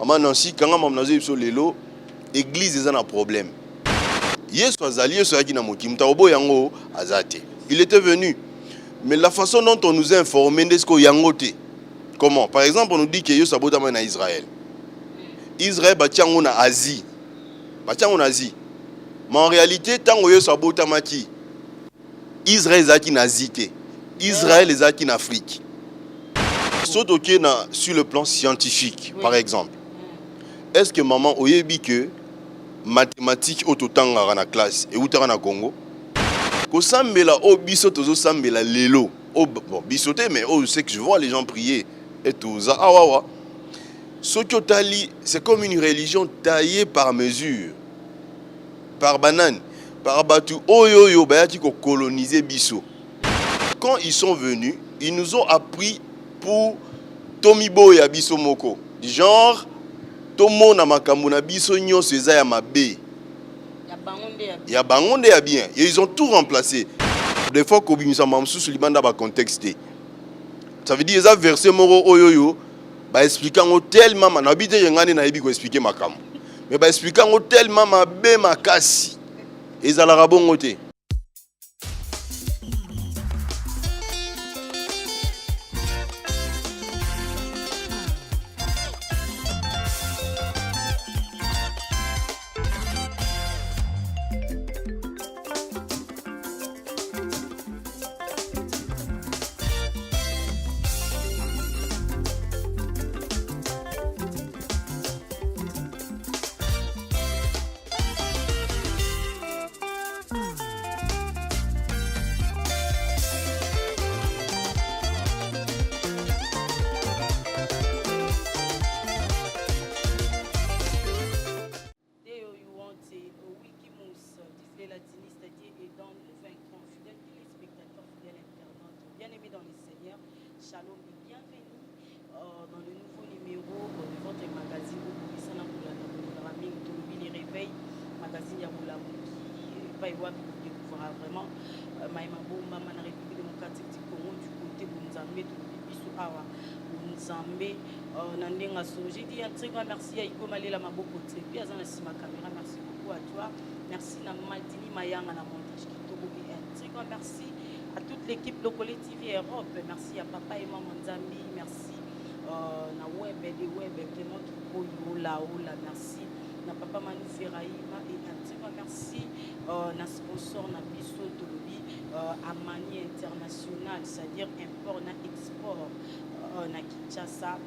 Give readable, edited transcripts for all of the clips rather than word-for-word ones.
Maman Nancy, quand on a sur l'élo, l'église est un problème. Yesu azali, Yesu yaki na moti, mtaobo yango azate. Il était venu. Mais la façon dont on nous a informé de ce qu'on yangote. Comment? Par exemple, on nous dit que Yesu abotama na Israël. Israël batiango na Asie. Batiango na Asie. Mais en réalité, tant que Yesu abotama ki Israël est en Asie. Israël est en Afrique. Surtout sur le plan scientifique, par exemple. Est-ce que maman oyebi que mathématiques autotanga na classe et outara na Congo? Ko sambela o biso tozo sambela lelo. Bon, bisoté mais je sais que je vois les gens prier et tout ça. Ah ouais ouais. Sokotali, c'est comme une religion taillée par mesure. Par banane, par batu. Oyoyo bayaki ko coloniser biso. Quand ils sont venus, ils nous ont appris pour Tomibo ya biso moko. Du genre Tomo na makambo na biso nyonso eza ya mabe. Ya bangonde ya bien. Et ils ont tout remplacé. Des fois ko bimisa mamsusu libanda ba contexte. Ça veut dire eza verset moro oyoyo ba expliquer ngo tellement na bité ngani na yebi ko expliquer makambo. Mais ba expliquer ngo tellement mabe makasi. Ezala bongo te. Shalom et bienvenue dans le nouveau numéro de votre magazine les réveils, magazine Yaboula qui va y voir découvrira vraiment Maïmabo, Maman la République démocratique du Congo du côté de Nzambé, de Bibiso Awa, Nzambé, Nandenga So. J'ai dit un très grand merci à Iko Malela Maboko Tsepi, à ma caméra, merci beaucoup à toi, merci à Maldini Mayanga, à montage Kitobo et un très grand merci à toute l'équipe Locole TV Europe, merci à Papa et Maman Nzambi, merci na web des web vraiment qui koyo là merci na Papa Manu Ferraïma et un très grand merci na sponsor na biso Tolobi Amani International, c'est-à-dire import na export na Kinshasa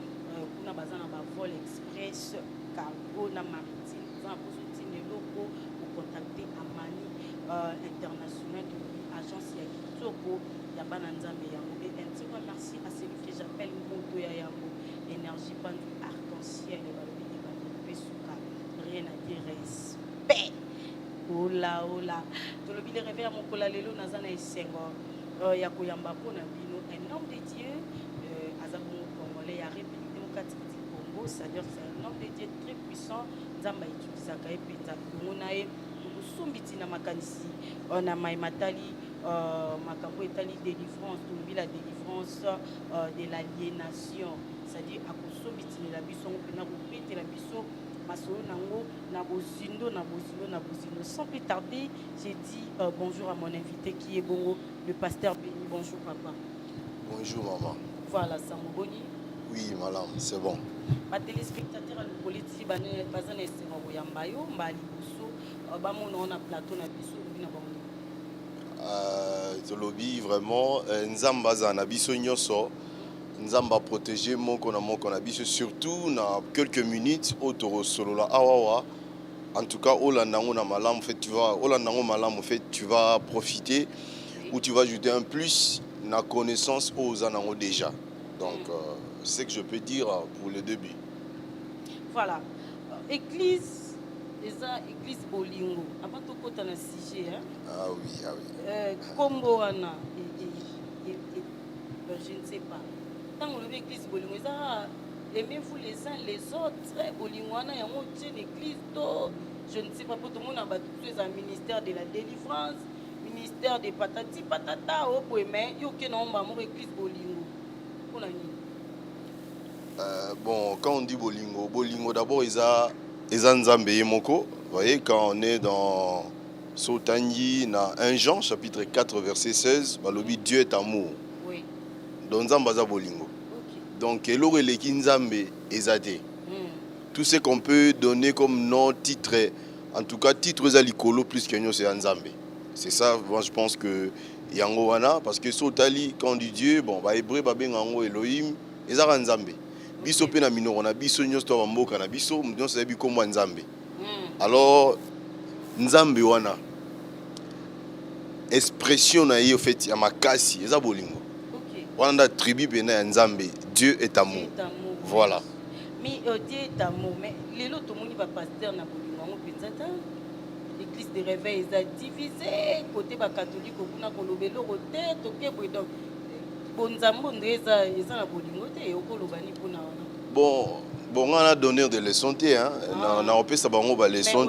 kuna bazana ba vol express cargo na maritime za posotine loko pour contacter Amani International Tolobi agence ya Kitoko ya Bananzambe yango et un très grand merci à celui que j'appelle Moto ya yango énergie pandu arc-en-ciel et balobi et balobi pesuka rien à dire respect. Ola ola tolobi le réveil à mon kola lelo nazana esengo ya koyamba pona bino un homme de Dieu azabongo congolais ya République démocratique du Congo, c'est-à-dire c'est un homme de Dieu très puissant nzamba utilisaka epenza ngona e kusumbiti na makanisi na maimatali makambo etali délivrance tolobi la délivrance de l'aliénation, c'est-à-dire akosumbiti la biso mpena kopete la biso masolo nango na bozindo. Sans plus tarder, j'ai dit bonjour à mon invité qui est Bongo, le pasteur Béni. Bonjour papa. Bonjour maman. Voilà, ça m'a boni. Oui madame, c'est bon. Ma téléspectateur le politique bazana esengo boyambayo mbali buso bamona on a plateau na biso na bango. Tolobi vraiment nzamba za na biso nyoso. Nzamba protéger moko na biso surtout na quelques minutes autour solola awawa. En tout cas olandango na malam fait tu vas olandango malam fait tu vas profiter ou tu vas ajouter un plus na connaissance aux anango déjà. Donc c'est ce que je peux dire pour le début. Voilà. Église église bolingo avant to kota na sujet hein. Ah oui. Kombo wana je ne sais pas. Tant on le église bolingo ça aimez-vous les uns les autres bolingo wana ya monte l'église to je ne sais pas pour tout le monde a battu un ministère de la délivrance, ministère de patati patata au mais yo ke na omba mo église bolingo. Pour la nuit. Bon, quand on dit bolingo, bolingo d'abord, ils ont Nzambe Yemoko. Vous voyez, quand on est dans Sotangi, dans 1 Jean, chapitre 4, verset 16, balobi Dieu est amour. Oui. Donc, Nzambe Aza bolingo. Ok. Donc, Elore Leki Nzambe Ezate. Tout ce qu'on peut donner comme nom, titre, en tout cas, titre Zalikolo plus que nous, c'est Nzambe. C'est ça, moi je pense que Yango Wana, parce que Sotali, quand on dit Dieu, bon, bah, Hébreu, Babengango, Elohim, Ezara Nzambe. Biso pe na minoro na biso nyos to mboka na biso nyos ebi ko mwa Nzambe. Alors Nzambe wana expression na ye au fait ya makasi eza bolingo. OK. Wana tribu pena ya Nzambe, Dieu est amour. Voilà. Mais Dieu est amour, mais les autres moni ba pasteur na bolingo penza l'église de réveil est divisée côté ba catholique kuna kolobelo roté toke donc bon, on a donné des leçons, hein. On a fait ça, leçons,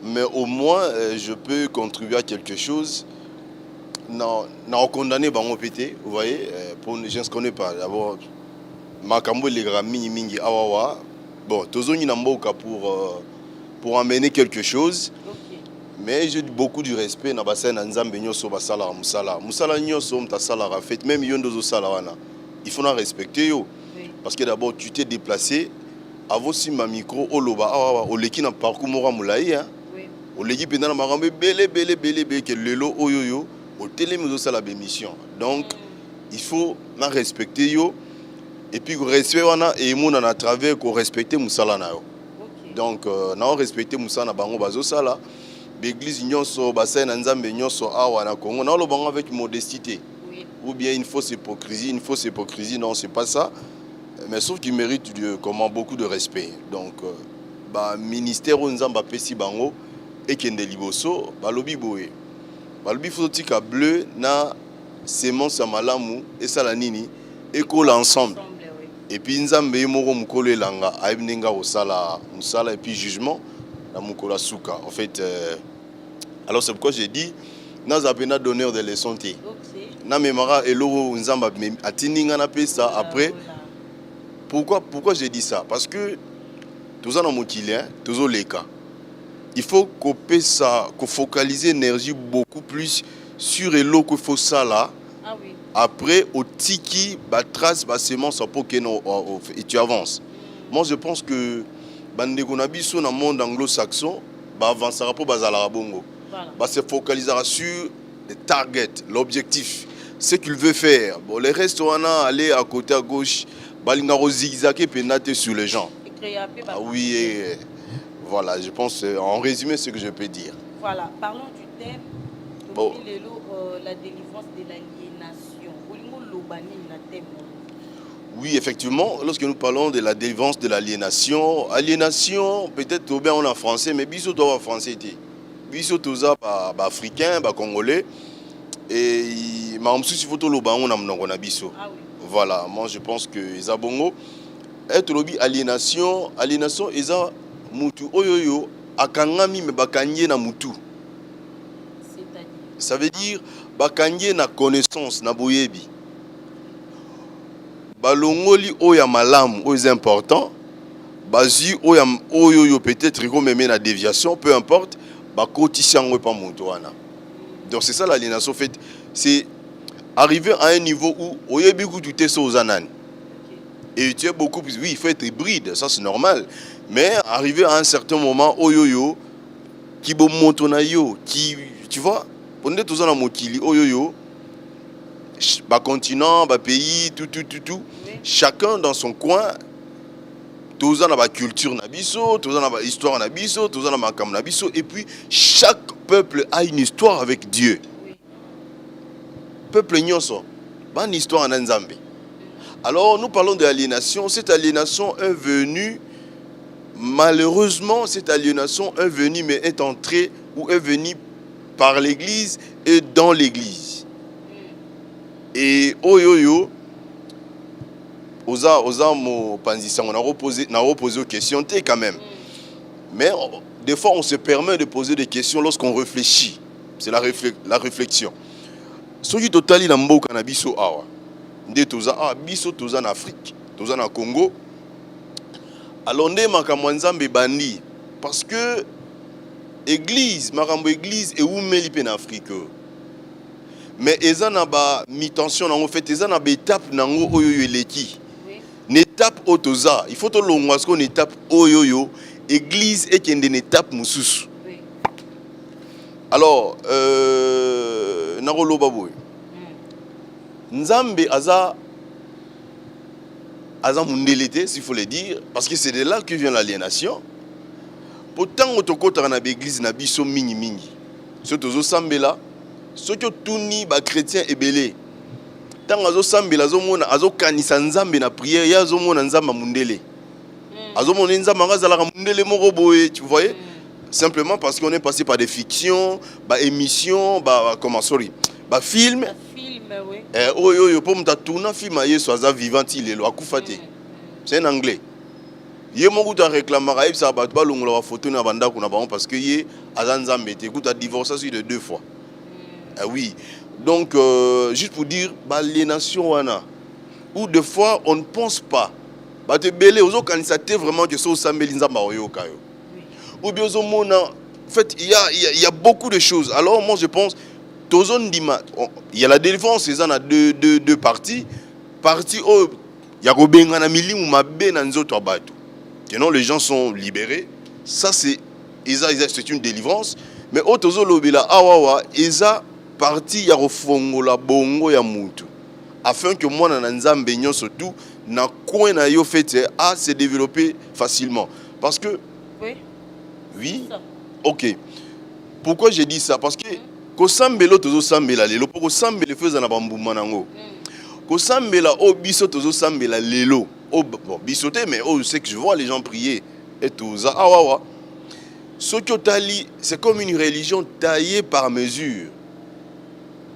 mais au moins je peux contribuer à quelque chose. On a condamné Bango pété, vous voyez, pour les gens ne se connaissent pas. D'abord, Makambo les Grammy Mingi Awawa. Bon, tous on a pour amener quelque chose. Mais j'ai beaucoup de respect na bassin na Nzambe nyoso basala musala. Musala nyoso mtasala fait même yondozo sala wana. Il faut la respecter yo. Parce que d'abord tu t'es déplacé avant si ma micro oloba oleki na parcours mora mulai hein. Oleki pendant marambe belé que lelo oyoyo au télé muzo sala bémission. Donc il faut la respecter yo et puis respect wana et mona na travers ko respecter musala na yo. Donc na respecter musala na bango bazo sala. L'église nyonso bassin na Nzambe nyonso awa na Congo na lobango avec modestie ou bien une fausse hypocrisie non c'est pas ça mais sauf qu'il mérite comment beaucoup de respect donc ministère Nzamba pesi bango et kende liboso balobi boye balobi fotika bleu na semence malamu et ça la nini et colle ensemble et puis Nzambe moko mukolo elanga aibninga osala musala et puis jugement la mukola suka en fait alors c'est pourquoi j'ai dit n'a zapena donneur de leçons té na memara elo Nzamba atininga na pesa après pourquoi j'ai dit ça parce que tous en mokilien tous les cas il faut couper ça qu'on focalise énergie beaucoup plus sur elo que faut ça là après au tiki ba trace ba semence pour que et tu avances moi je pense que bandeko na biso na monde anglo-saxon ba avancera pour bazala bongo ba se focalisera sur le target l'objectif ce qu'il veut faire bon les restes on a aller à côté à gauche balinga zigzaguer penate sur les gens oui voilà je pense en résumé ce que je peux dire voilà parlons du thème la délivrance de l'aliénation oui, effectivement, lorsque nous parlons de la délivrance de l'aliénation, peut-être bien on est en français, mais biso doit en français. Biso toza africain, congolais, et si photo lo on a biso. Voilà, moi je pense que Zabongo être lobi aliénation eza mutu oyoyo akangami me bakanye na mutu. Ça veut dire bakanye na connaissance na boyebi. Balongoli oya malamu oyo important bazi oyo peut-être ko même na déviation peu importe bakotisi yango pa moto wana donc c'est ça l'aliénation fait c'est arriver à un niveau où oyebi ku tu t'es sozanani et tu es beaucoup plus oui il faut être hybride ça c'est normal mais arriver à un certain moment oyoyo ki bo moto na yo qui tu vois on est tous en mokili oyoyo bas continent, bas pays, tout. Oui. Chacun dans son coin, tous en a ma culture nabiso, tous en a ma histoire nabiso, tous en a ma cam nabiso, et puis chaque peuple a une histoire avec Dieu. Oui. Peuple nyonso, une histoire en Nzambe. Alors nous parlons de l'aliénation. Cette aliénation est venue, malheureusement, cette aliénation est venue, mais est entrée ou est venue par l'Église et dans l'Église. Et oyoyo oza mo panzisa on a reposé aux questions quand même. Mais des fois on se permet de poser des questions lorsqu'on réfléchit. C'est la réflexion. Soki totali na mboka na biso awa. Nde toza biso toza en Afrique. toza na Congo. Alors nde makambo nzambe bandi parce que église makambo église eumeli pe na Afrique. Mais eza na ba mi-tension nango fait eza na ba étape nango oyo eleki. Une étape otoza, il faut to longwa ce qu'on étape oyo église et qu'il y a une étape moussus. Alors narolo baboy. Nzambe aza mundelete s'il faut le dire parce que c'est de là que vient l'aliénation. Pourtant otokota na église na biso mingi. Ce tozo sambela, ce que tuni ba chrétien ebelé. Tant azo sambela azo mona azo kanisa nzambe na prière ya azo mona nzamba mundele. Azo mona nzamba ngazala mundele moko boye, tu voyez? Simplement parce qu'on est passé par des fictions, bah émissions, bah films. Oui. Oyo pour m'ta tourna film Yesu aza vivant il est lo akufate. C'est en anglais. Yé mo kuta réclamera et ça ba longola wa photo na banda kuna ba parce que yé aza nzambe te kuta divorcé sur de 2 fois. Oui. Donc juste pour dire bah les nations wana où des fois on ne pense pas. Bah te belé ozo kanisa te vraiment que so sambeli nzamba oyo kayo. Ou bien ozo mona en fait il y a beaucoup de choses. Alors moi je pense il y a la délivrance, c'est dans deux parties. Partie où il y a Robenga na milimu mabe na nzoto abatu. Sinon les gens sont libérés. Ça c'est une délivrance. Mais otozo lobela awawa eza partie ya rofongola bongo ya mutu. Afin que moi na nzambe nyonso tout na coin na yo fait à se développer facilement. Parce que oui. OK. Pourquoi j'ai dit ça? Parce que ko sambelo tozo sambela lelo poko sambele feza na bambuma nango ko sambela o biso tozo sambela lelo o bon bisoté mais oh c'est que je vois les gens prier et tout ça awawa sokotali c'est comme une religion taillée par mesure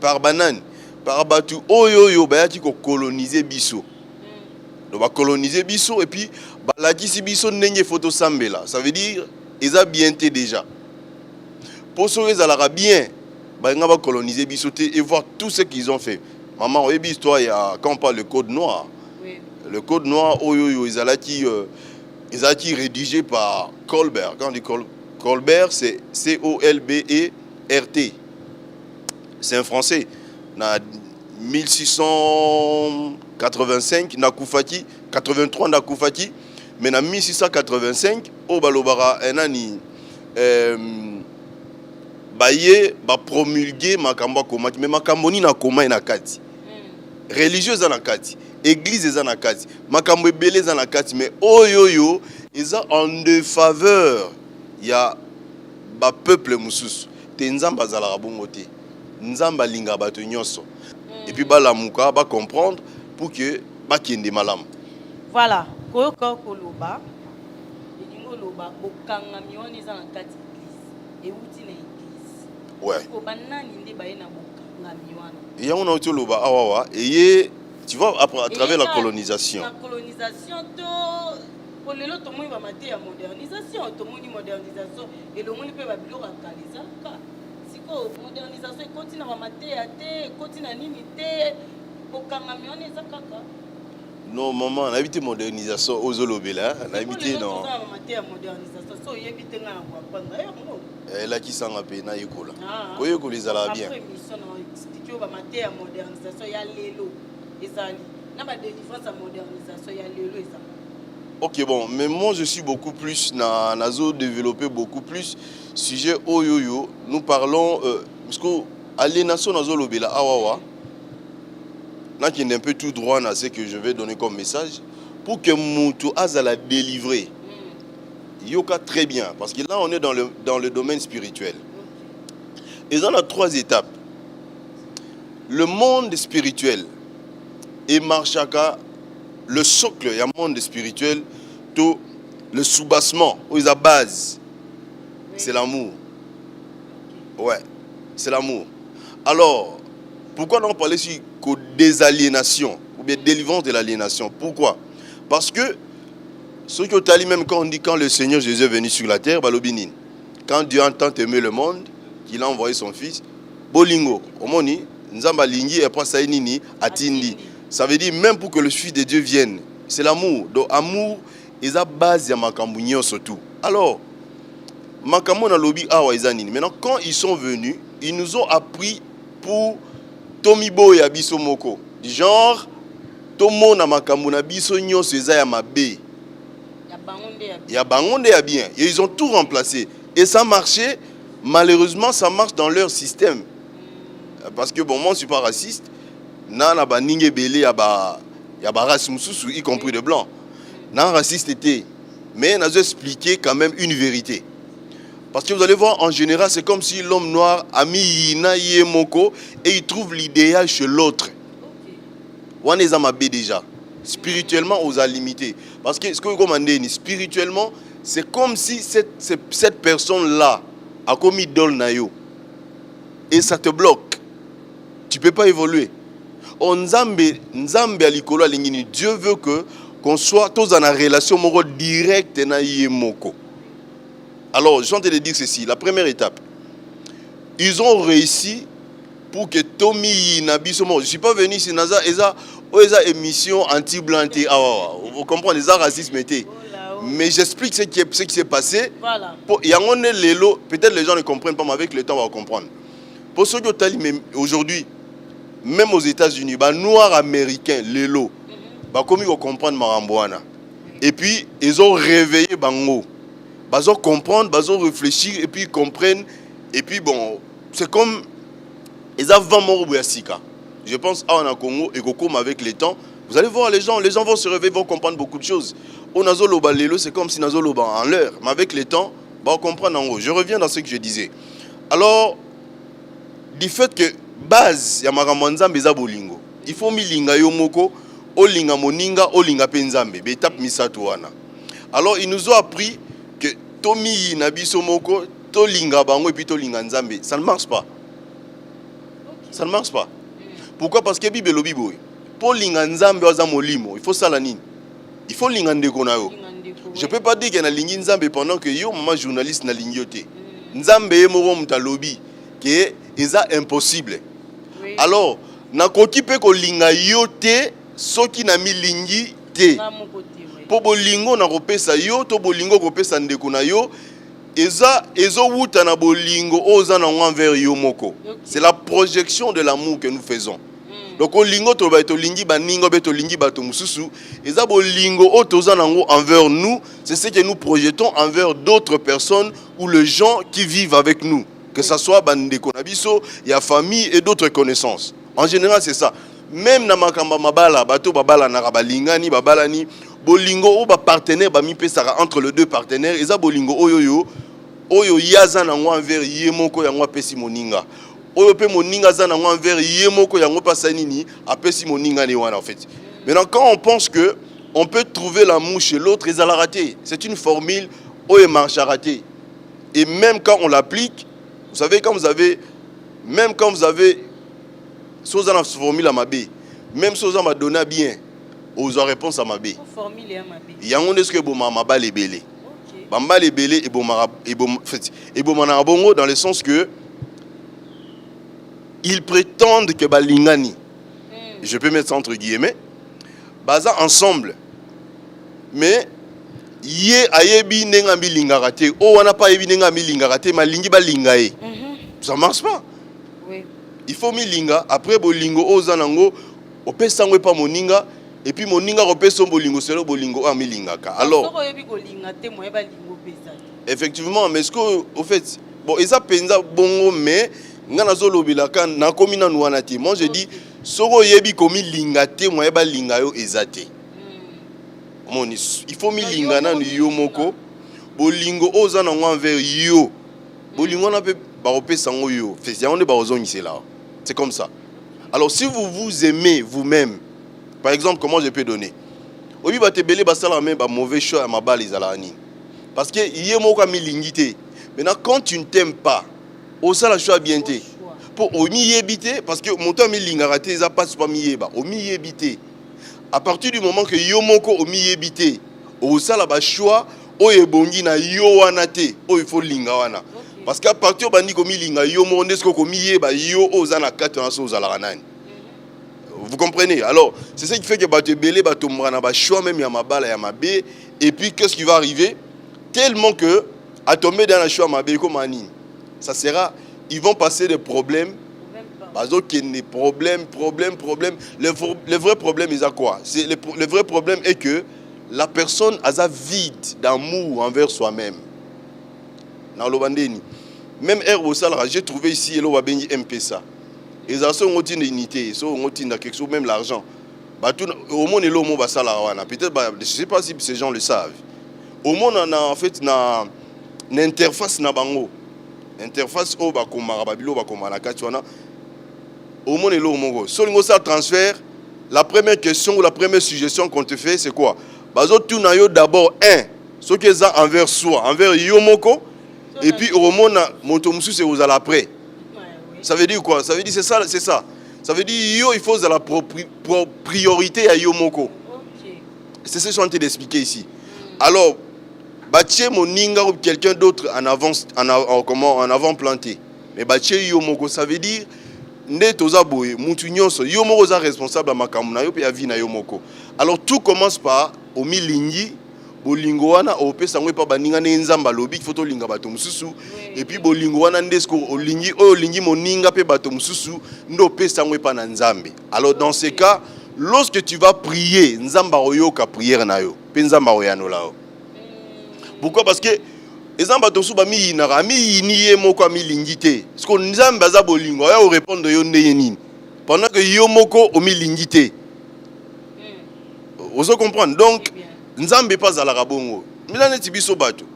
par banane par batu oyoyo bayaki ko coloniser biso do ba coloniser biso et puis balakisi biso ndenge photo sambela ça veut dire ils a bien été déjà pour ceux qui ont bien on va coloniser Bissoté et voir tout ce qu'ils ont fait. Maman, oui, histoire, il y a quand on parle le code noir. Oui. Le code noir, ils ont été rédigé par Colbert. Quand on dit Colbert, c'est C-O-L-B-E-R-T. C'est un Français. En 1685, Nakoufati, 83 Nakoufati, mais en 1685, au Balobara, baye ba promulguer makamba komaki mais makambo ni na koma na kati religieuse na kati église na kati makambo ebele na kati mais oyoyo eza en défaveur ya ba peuple mususu te nzamba zala bongo te nzamba linga bato nyonso et puis balamuka ba comprendre pour que ba kende malam. Voilà koyoka koloba elingo loba bokanga mioni za na kati église et uti na ouais. Et on a été là-bas, awawa, et tu vois à travers la colonisation. La colonisation, pour le lot, tout le monde va mater la modernisation, tout le monde modernisation, et le monde peut va bien localiser. Si quoi modernisation continue à mater à terre, continue à limiter, pour quand même on est zakaka. Non maman, on a évité modernisation aux Olobela, on a évité non. Elle a qui s'en a payé na école. Koyo ko les ala bien. Après mission on expliquer ba mater modernisation ya lelo ezali. Na ba délivrance à modernisation ya lelo ezali. OK bon, mais moi je suis beaucoup plus nazo développer beaucoup plus sujet oyoyo. Nous parlons parce que aliénation nazo lobela awawa. Là qui est un peu tout droit à ce que je vais donner comme message pour que Moutou azala délivrer. Yoka très bien parce que là on est dans le domaine spirituel. Et on a 3 étapes. Le monde spirituel et marchaka le socle, il y a un monde spirituel, tout le soubassement, où il y a base. C'est l'amour. Ouais, c'est l'amour. Alors, pourquoi on parle ici de désaliénation ou bien délivrance de l'aliénation? Pourquoi? Parce que ce qui est même quand on dit quand le Seigneur Jésus est venu sur la terre, quand Dieu entend aimer le monde, qu'il a envoyé son fils, Bolingo, Omoni, Nzamba Lingi et après ça Atindi. Ça veut dire même pour que le Fils de Dieu vienne, c'est l'amour. Donc amour est la base de makambo surtout. Alors makambo na lobby awa ezanini. Maintenant quand ils sont venus, ils nous ont appris pour Tomibo ya biso moko. Du genre tomo na makambo na biso nyonso eza ya mabe. Ya bangonde ya bien. Et ils ont tout remplacé. Et ça marchait. Malheureusement, ça marche dans leur système. Parce que bon, moi, je ne suis pas raciste. Nana ba ninge belé ya ba race mususu, y compris de blanc. Nan raciste était. Mais on a expliqué quand même une vérité. Parce que vous allez voir, en général, c'est comme si l'homme noir a mis Yina Yemoko et il trouve l'idéal chez l'autre. On est à ma bé déjà. Spirituellement, on a limité. Parce que ce que vous commandez, spirituellement, c'est comme si cette personne-là a commis idole na yo. Et ça te bloque. Tu ne peux pas évoluer. Dieu veut qu'on soit tous dans une relation directe na Yemoko. Alors, je suis en train de dire ceci. La première étape, ils ont réussi pour que Tommy Nabiso, je ne suis pas venu ici, ils émission anti-blanc, vous comprenez, les racisme était. Mais j'explique ce qui s'est passé. Voilà. Peut-être les gens ne comprennent pas, mais avec le temps, on va comprendre. Pour ceux qui ont aujourd'hui, même aux États-Unis, les noirs américains, les lots, comme ils comprennent Marambouana. Et puis, ils ont réveillé Bango. Ils ont comprendre, ils ont réfléchir, et puis ils comprennent. Et puis, bon, c'est comme. Ils ont vraiment Sika. Je pense à en Congo et comme avec le temps, vous allez voir les gens vont se réveiller, vont comprendre beaucoup de choses. Au Nazoloba Lelo, c'est comme si Nazoloba en l'heure. Mais avec le temps, on comprend en haut. Je reviens dans ce que je disais. Alors, du fait que base, Yamaramanzambe Beza Bolingo, il faut milinga yomoko, olinga moninga, olinga penzambe, étape misatuana. Alors, ils nous ont appris que Tomi Nabiso Moko, Tolinga Bango et puis Tolinga Nzambe. Ça ne marche pas. Ça ne marche pas. Pourquoi? Parce que Bible est Bible. Pour Linganzambe Molimo, il faut ça la nine. Il faut Lingandeko na yo. Je ne peux pas dire qu'il y a une Nzambe pendant que yo, maman journaliste na lignoté. Nzambe est moro mta lobby que c'est impossible. Oui. Alors, na koki pe ko linga yote soki na mi lingi te. Po bolingo na kopesa yo to bolingo kopesa ndeko na yo. Ezo wuta na bolingo oza na envers yo moko. C'est la projection de l'amour que nous faisons. Donc olingo to ba to lingi ba ningo be to lingi ba to mususu, eza bolingo o toza nango envers nous, c'est ce que nous projetons envers d'autres personnes ou les gens qui vivent avec nous, que ça soit bandeko na biso, ya famille et d'autres connaissances. En général, c'est ça. Même na makamba mabala bato babala na balingani babalani bolingo o ba partenaire ba mi pesaka entre les deux partenaires, eza bolingo oyo yaza nango envers yemoko yango pesi moninga. Oyo pe moninga za nango envers yemoko yango pasanini apesi moninga ne wana en fait. Maintenant quand on pense que on peut trouver l'amour chez l'autre, ils allent rater. C'est une formule oyo marche à rater. Et même quand on l'applique, vous savez quand vous avez soza na formule à mabe, même soza m'a donné bien, aux réponses à mabe. Formule à mabe. Yango est-ce que bon mama les belé. Bamba les belé et bon mana bongo dans le sens que ils prétendent que balingani, je peux mettre ça entre guillemets, baza ensemble. Mais yé ayebi nenga milingaraté, oh on n'a pas yebi nenga milingaraté, ma lingi balingaé. Ça marche pas. Oui. Il faut milinga après bolingo ozanango, opesango pas moninga et puis moninga opeso bolingo selo bolingo a milingaka. Alors effectivement, mais ce que au fait, bon, ils penza bongo mais ngana zolo bilaka na komi na nuana te. Moi je dis soko yebi komi lingate moi ba lingayo ezate. Il faut mi lingana ni yo moko bolingo oza na envers yo. Bolingo na pe ba opesa ngo yo. Fait ya on est ba ozongi là. C'est comme ça. Alors si vous vous aimez vous-même, par exemple comment je peux donner? Obi ba te belé ba sala même ba mauvais choix à ma balle izalani. Parce que yé moko mi lingité. Maintenant quand tu ne t'aimes pas, au ça la choix bien té. Pour au mi yébité parce que mon temps mi lingaraté ça passe pas mi yéba. Au mi yébité. À partir du moment que yo moko au mi yébité, au ça la ba choix o ebongi na yo wana té, o il faut linga wana. Parce qu'à partir bandi ko mi linga yo mo ndesko ko mi yéba yo o za na kati na so za la nani. Vous comprenez? Alors, c'est ça qui fait que bato belé bato mrana ba choix même ya mabala ya mabé. Et puis qu'est-ce qui va arriver? Tellement que à tomber dans la choix mabé comme ani. Ça sera, ils vont passer des problèmes. Parce que des problèmes. Le vrai problème, ils ont quoi? Le vrai problème est que la personne a un vide d'amour envers soi-même. Dans le bandeni. Même j'ai trouvé ici le Wabengi MPSA. Ils ont une unité, ils ont quelque chose, même l'argent. Au monde, peut-être, je ne sais pas si ces gens le savent. Au monde, on a en fait une interface. Interface, au monde, si on a transfert, la première question ou la première suggestion qu'on te fait, c'est quoi? D'abord, ce qui est envers soi, envers Yomoko. Et puis au monde, Motomusu, c'est aux à l'après. Ça veut dire quoi? Ça veut dire c'est ça. Ça veut dire il faut la priorité à Yomoko. C'est ce que je suis en train d'expliquer ici. Alors, bâtir mon ninga ou quelqu'un d'autre en avant planté. Mais bâtir Yomoko, ça veut dire Yomoko est responsable à Makamuna et à Vina Yomoko. Alors tout commence par au milingi. Bolingo wana opesa ngwe pa baninga ne nzamba lobi foto linga bato mususu et puis bolingo wana ndesko olingi moninga pe bato mususu ndo opesa ngwe pa na nzambe. Alors dans ce cas, lorsque tu vas prier, nzamba oyoka prière na yo, pe nzamba oyano lao. Pourquoi? Parce que nzamba to su ba mi yinara mi yiniye moko mi lingité. Parce que nzamba za bolingo ya répondre yo ndeye nini. Pendant que yo moko o mi lingité. Vous comprenez? Donc Nzambe pas à la rabongo. Milane tibiso bato.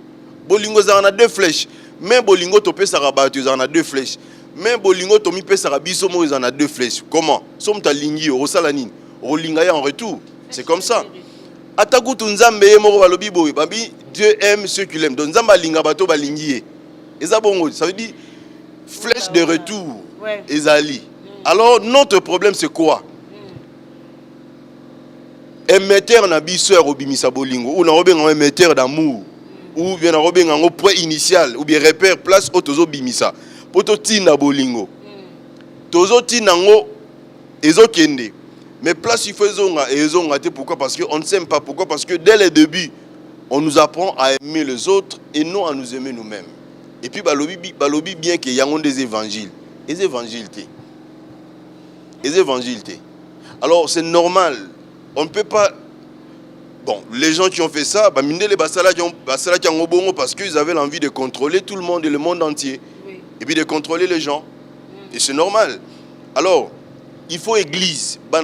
Bolingo za na deux flèches. Mais bolingo to pesa rabato za na deux flèches. Mais bolingo to mi pesa rabiso mo za na deux flèches. Comment? Somme ta lingi o sala nini. O linga ya en retour. C'est comme ça. Atakutu nzambe mo balobi boy. Babi Dieu aime ceux qui l'aiment. Donc nzamba linga bato ba lingi. Eza bongo. Ça veut dire flèche de retour. Ezali. Alors notre problème c'est quoi? Émetteur na bisseur obimisa bolingo ou na robenga émetteur d'amour ou bien na robenga ngo point initial ou bien repère place otozo bimisa poto tinda bolingo tozo tinda ngo ezokende mais place il faut ezonga te. Pourquoi? Parce que on ne s'aime pas. Pourquoi? Parce que dès le début on nous apprend à aimer les autres et non à nous aimer nous-mêmes. Et puis balobi bien que yango des évangiles alors c'est normal. On ne peut pas... Bon, les gens qui ont fait ça, parce qu'ils avaient l'envie de contrôler tout le monde et le monde entier. Oui. Et puis de contrôler les gens. Et c'est normal. Alors, il faut église. Pour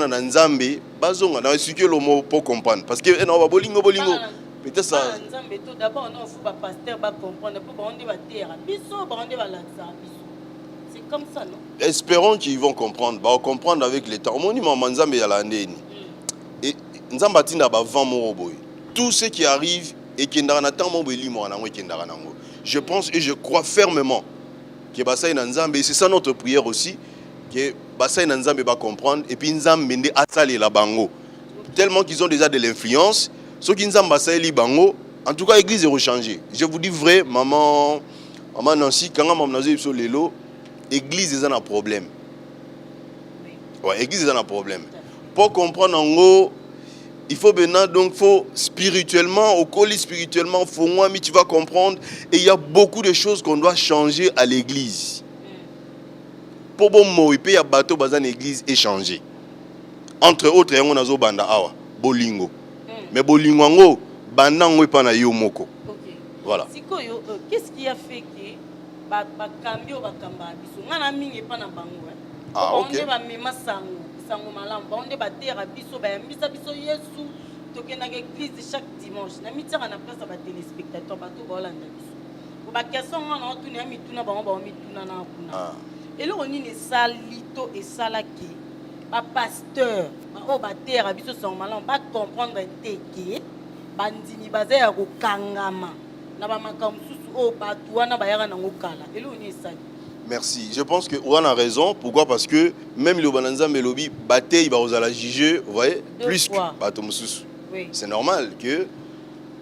comprendre. Parce que... Peut-être ça... D'abord, il faut pas pasteur comprendre. C'est comme ça, non? Espérons qu'ils vont comprendre. Bah, comprendre avec le temps. Et tout ce qui arrive et qui je pense et je crois fermement que c'est ça notre prière aussi, que Nzambe va comprendre et puis Nzambe atale la bango tellement qu'ils ont déjà de l'influence. Ceux qui Nzambe li bango, en tout cas l'église est rechangée. Je vous dis vrai, maman Nancy, quand maman Nazé sur l'élo, l'église est un problème. Ouais, l'église est un problème. Pour comprendre en gros, il faut maintenant donc spirituellement, au colis spirituellement, faut moi mais tu vas comprendre. Et il y a beaucoup de choses qu'on doit changer à l'église. Pour bon mot, il y a bateau bazan église échangé. Entre autres, on a zo banda awa bolingo. Mais bolingo ngo banda ngo pa na yo moko. Voilà. Qu'est-ce qui a fait que ba cambio ba kamba biso ngana mingi pa na bango. Ah OK. On va mema sango. On est battu à biso Yesu tokena église chaque dimanche na mitira na place ba téléspectateurs bato ba olanda biso ba question on tourner à mituna ba mituna na kuna et là on est salito et salaki ba pasteur ba battu à biso son malin ba comprendre teke bandimi baza ya ko kangama na ba makamsusu o bato wana ba yaka na ngokala et là on est sali. Merci. Je pense que on a raison. Pourquoi? Parce que même le Bananza Melobi, bataille, il va la juger, vous voyez, plus que Batomoussous. Oui. C'est normal que,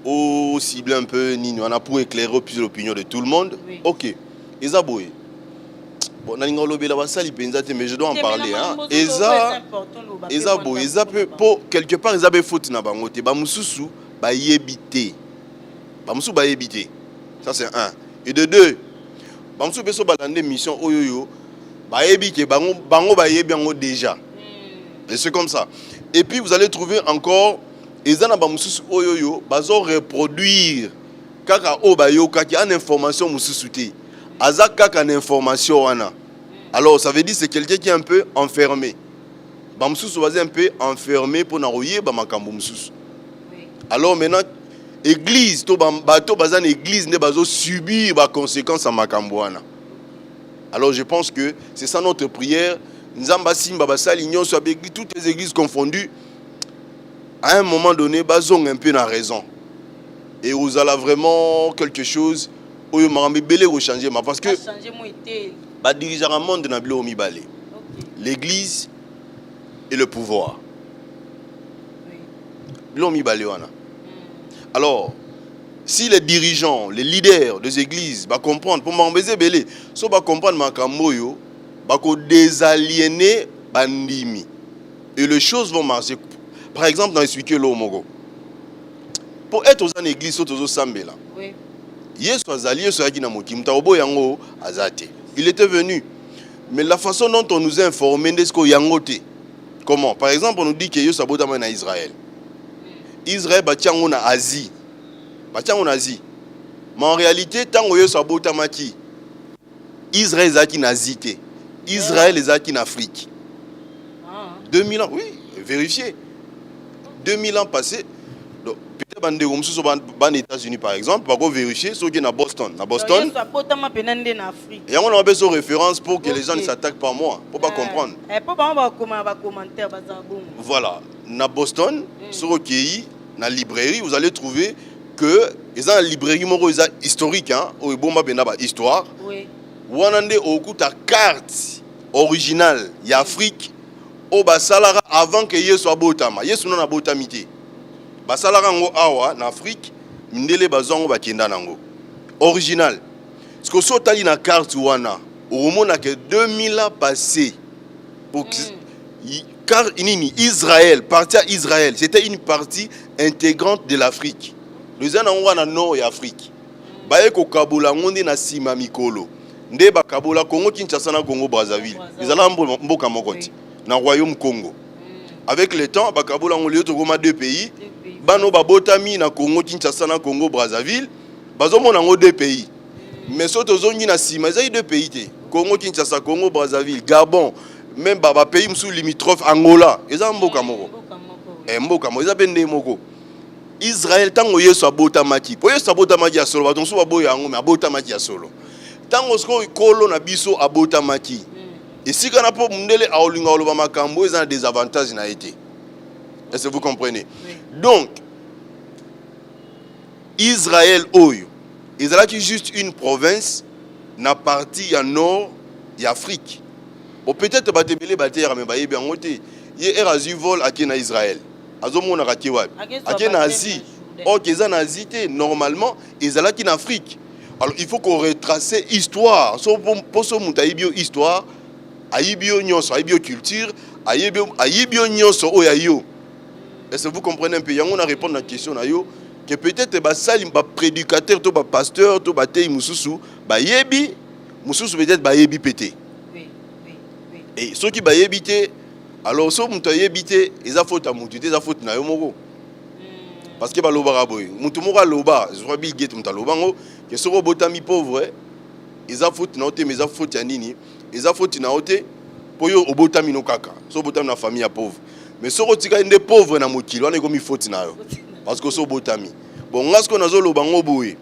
au cible un peu, on a pour éclairer plus l'opinion de tout le monde. Oui. Ok. Ezaboué. bon nalinga lobela basali penza te mais je dois en parler hein eza pour quelque part eza be faute na bango te ba mususu ba yebité ça c'est un et de deux ba mususu beso balande mission oyoyo ba yebike bango ba yebi yango déjà et c'est comme ça et puis vous allez trouver encore eza na ba mususu oyoyo bazo reproduire kaka o ba yoka ki an information mususu te aza kaka na information wana. Alors ça veut dire c'est quelqu'un qui est un peu enfermé. Bamsusu va un peu enfermé pour n'aroyer bamakambo mususu. Alors maintenant église to bato bazan église ne bazo subir ba conséquences à makambo wana. Alors je pense que c'est ça notre prière. Nzamba simba basali nyonso avec toutes les églises confondues. À un moment donné bazong un peu na raison. Et vous allez vraiment quelque chose où vous m'avez changer parce que bah dirigeant un monde na bilo mibale. L'église et le pouvoir. Bilo mibale wana. Alors si les dirigeants, les leaders des églises va comprendre pour m'embêter belé, so va comprendre makambo yo, va ko désaliéner bandimi. Et les choses vont marcher. Par exemple dans expliquer l'eau mogo. Pour être aux églises aux sambela. Oui. Yesu azali Yesu yaki na moki mtaobo yango azate. Il était venu. Mais la façon dont on nous a informé de ce qu'on yangote. Comment? Par exemple, on nous dit que Yesu abotama na Israël. Israël batiango na Asie. Batiango na Asie. Mais en réalité, tant que Yesu abotama ki Israël zaki na Asie. Israël zaki na Afrique. 2000 ans, oui, vérifiez. 2000 ans passés. Peut-être dans les États-Unis par exemple, on va vérifier ce qui est à Boston. À Boston, il y a une référence pour que les gens ne s'attaquent pas à moi, pour ne pas comprendre. Voilà, à Boston, sur le pays, dans la librairie, vous allez trouver que les gens la librairie historique, où il y a une histoire. Où on a une carte originale d'Afrique, au Basalara avant que Yesu soit Botama. Yesu n'a pas Botamité. Basalara ngo awa en Afrique, ndele bazango bakenda nango. Original. Ce que sotali na carte wana, omona que 2000 ans passés pour car Israël, partie à Israël, c'était une partie intégrante de l'Afrique. Nous avons wana nord et Afrique. Baye ko kabula ngonde na sima mikolo. Nde ba kabula Congo Kinshasa na Congo Brazzaville. Ils allaient mboka mokoti na royaume Congo. Avec le temps, Bakabola on lieu to deux pays. Bano babotami na Congo Kinshasa na Congo Brazzaville. Bazomo na deux pays. Mais soto zongi na sima, ils deux pays té. Congo Kinshasa, Congo Brazzaville, Gabon, même baba pays msou limitrophe Angola. Eza mboka moko. Mboka moko, eza bende moko. Israël tango yeso abotamaki. Po yeso abotamaki ya solo, batonso baboya yango mais abotamaki ya solo. Tango sko ikolo na biso abotamaki. Et si on a pas mundele aolinga oloba makambo, ils ont des avantages na été. Est-ce que vous comprenez? Oui. Donc Israël oyo, Israël qui est juste une province na partie en nord et Afrique. Bon peut-être batebele batera mais baye bien ngote. Ye erazu vol à na Israël. Azomona kakiwa. Ake na Asie. OK, ils en Asie normalement, Israël qui en Afrique. Alors il faut qu'on retrace histoire. So pour so mutaibio histoire. Aïbio nyonso, aïbio culture, aïbio nyonso oyayo. Est-ce que vous comprenez un peu? On a répondu à la question nayo que peut-être ba sali ba prédicateur to ba pasteur to ba tei mususu ba yebi mususu peut-être ba yebi pété. Oui. Et ceux qui ba yebi té alors so muto yebi té eza faute à mutu té eza faute na yo moko. Parce que ba loba boy. Mutu moko loba, je crois Bill Gates muta loba ngo que so botami pauvre eza faute na oté mais eza faute ya nini? Ils ont fait une autre pour yo obotami no kaka so obotami na famille pauvre mais so rotika inde pauvre na mokili wana komi faute na yo parce que so obotami bon ngasko nazo loba ngo boye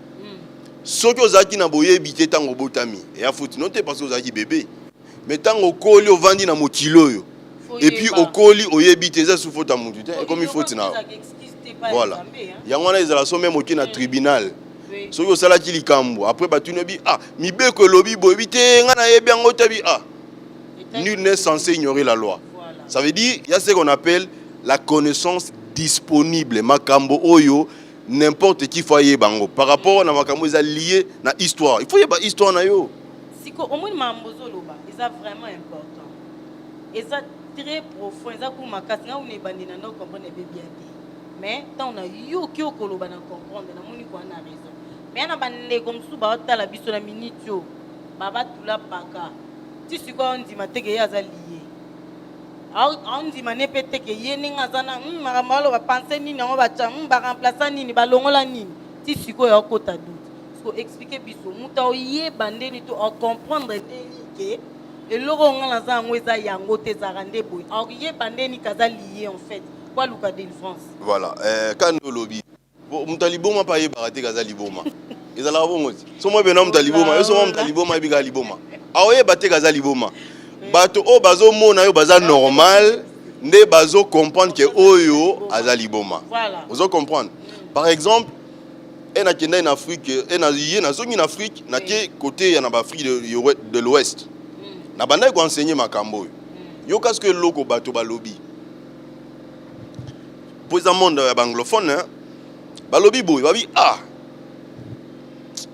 soki ozaki na boye bité tango obotami et ya faute non te parce que ozaki bébé mais tango koli ovandi na mokili oyo et puis okoli oyebité za sous faute à mutu te komi faute na yo voilà yango wana ezala so même okina tribunal. So yo sala ki likambo après batuni bi mibeko lobi bobi te ngana yebi ngo tabi nul n'est censé ignorer la loi. Voilà. Ça veut dire il y a ce qu'on appelle la connaissance disponible makambo oyo n'importe qui foyer bango par rapport na makambo lié na histoire. Il faut yeba histoire na yo. siko au moins mambozo loba c'est vraiment important et ça très profond ça pour makasi nga on est bandina no comprendre bien mais tant on a yo ki okoloba na comprendre na moni ko na raison mais na bande comme sou ba tala biso na minute yo baba tula paka ti siko on dit mateke ya za lié on dit mané pété que yeni ngazana makamalo ba penser nini ngo ba tcha ba remplacer nini ba longola nini ti siko ya kota doute siko expliquer biso muta oye bande ni to comprendre nini ke eloko ngala za ngweza yango te za rande boy oye bande ni kaza lié en fait quoi luka de France voilà quand le lobby mutaliboma pa ye barate kaza liboma ezala bongo so mo bena mutaliboma yo so mo mutaliboma ebiga liboma aoye bate kaza liboma bato o bazo mona yo baza normal nde bazo comprendre que oyo aza liboma vous comprendre par exemple en akenda en Afrique en Afrique na ke côté ya na ba Afrique de l'Ouest na banda ko enseigner makambo yo parce que loko bato ba lobby pour un monde anglophone ba lobby boy ba bi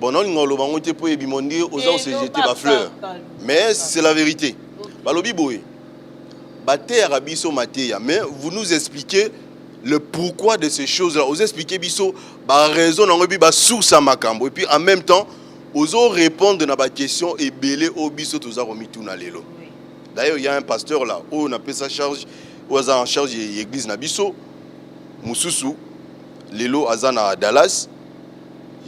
bon on lo bango te po e bimondi aux gens se jeter ba fleurs mais c'est la vérité ba lobby boy ba terre abiso mateya mais vous nous expliquez le pourquoi de ces choses là vous expliquez biso ba raison na ngobi ba source à makambo et puis en même temps ozo répondre na ba question et belé au biso toza komituna lelo d'ailleurs il y a un pasteur là où on appelle sa charge ou en charge l'église na biso mususu lelo azana à Dallas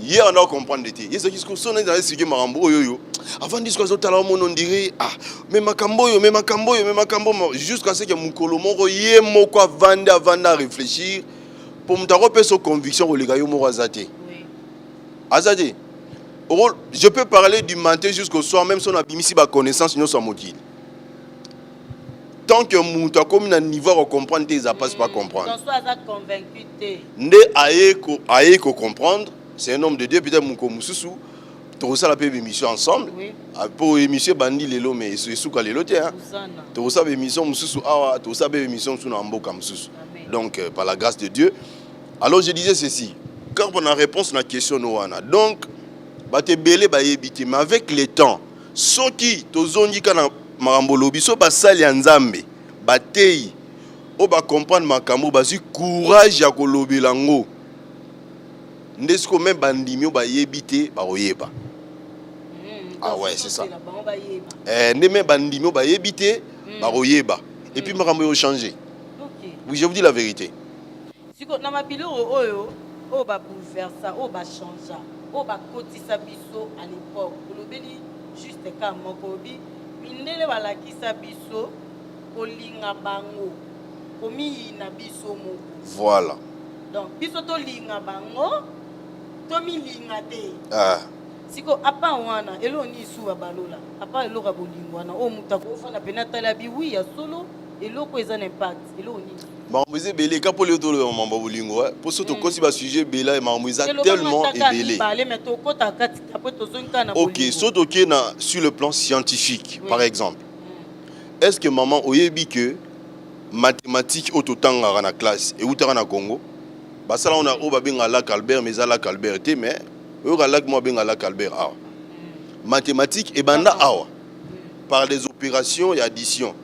hier on a comprendre de té yeso kisko sona dans expliquer makambo yo avant disco azotala on dirait mais makambo yo jusqu'à ce que mukolo moko ye moko avanda réfléchir pour mutako pe so conviction ko lega yo moko azate azate je peux parler du matin jusqu'au soir même si on a bimisi ba connaissance nous sommes mokili tant que muta comme na niveau à comprendre ils passe pas comprendre donc soit ça convaincu té nde aeko comprendre c'est un homme de Dieu peut-être muko mususu to ça la pe émission ensemble pour émission bandi lelo mais suka lelo té to ça émission mususu awa to ça émission suna mboka mususu donc par la grâce de Dieu alors je disais ceci quand on a réponse à la question noana donc ba te belé ba yebité mais avec le temps soki tozongi kana makambo lobi so basali ya nzambe batei o ba comprendre makambo bazi courage ya kolobela ngo ndesko même bandimi o ba yebité ba oyeba ouais c'est ça ne même bandimi o ba yebité ba oyeba et puis makambo yo changer oui je vous dis la vérité siko na mabilo oyo o ba bouleverser o ba changer o ba kotisa biso à l'époque kolobeli juste ka mokobi mindele balakisa biso kolinga bango komi na biso moko voilà donc biso to linga bango to mi linga te siko apa wana eloni suwa balola apa eloka bolingo wana o mutako ofana penata la bi oui ya solo eloko eza impact eloni Mamoise belé ka pour le tour de mambo bolingo pour surtout ko si ba sujet bela et mamoise tellement belé OK saute OK na sur le plan scientifique par exemple est-ce que maman oyebi que mathématiques autotanga na classe et utara na Congo ba sala on a o ba benga la Albert mais la Albert té mais o ga la mo benga la Albert mathématiques et banda awa par des opérations et addition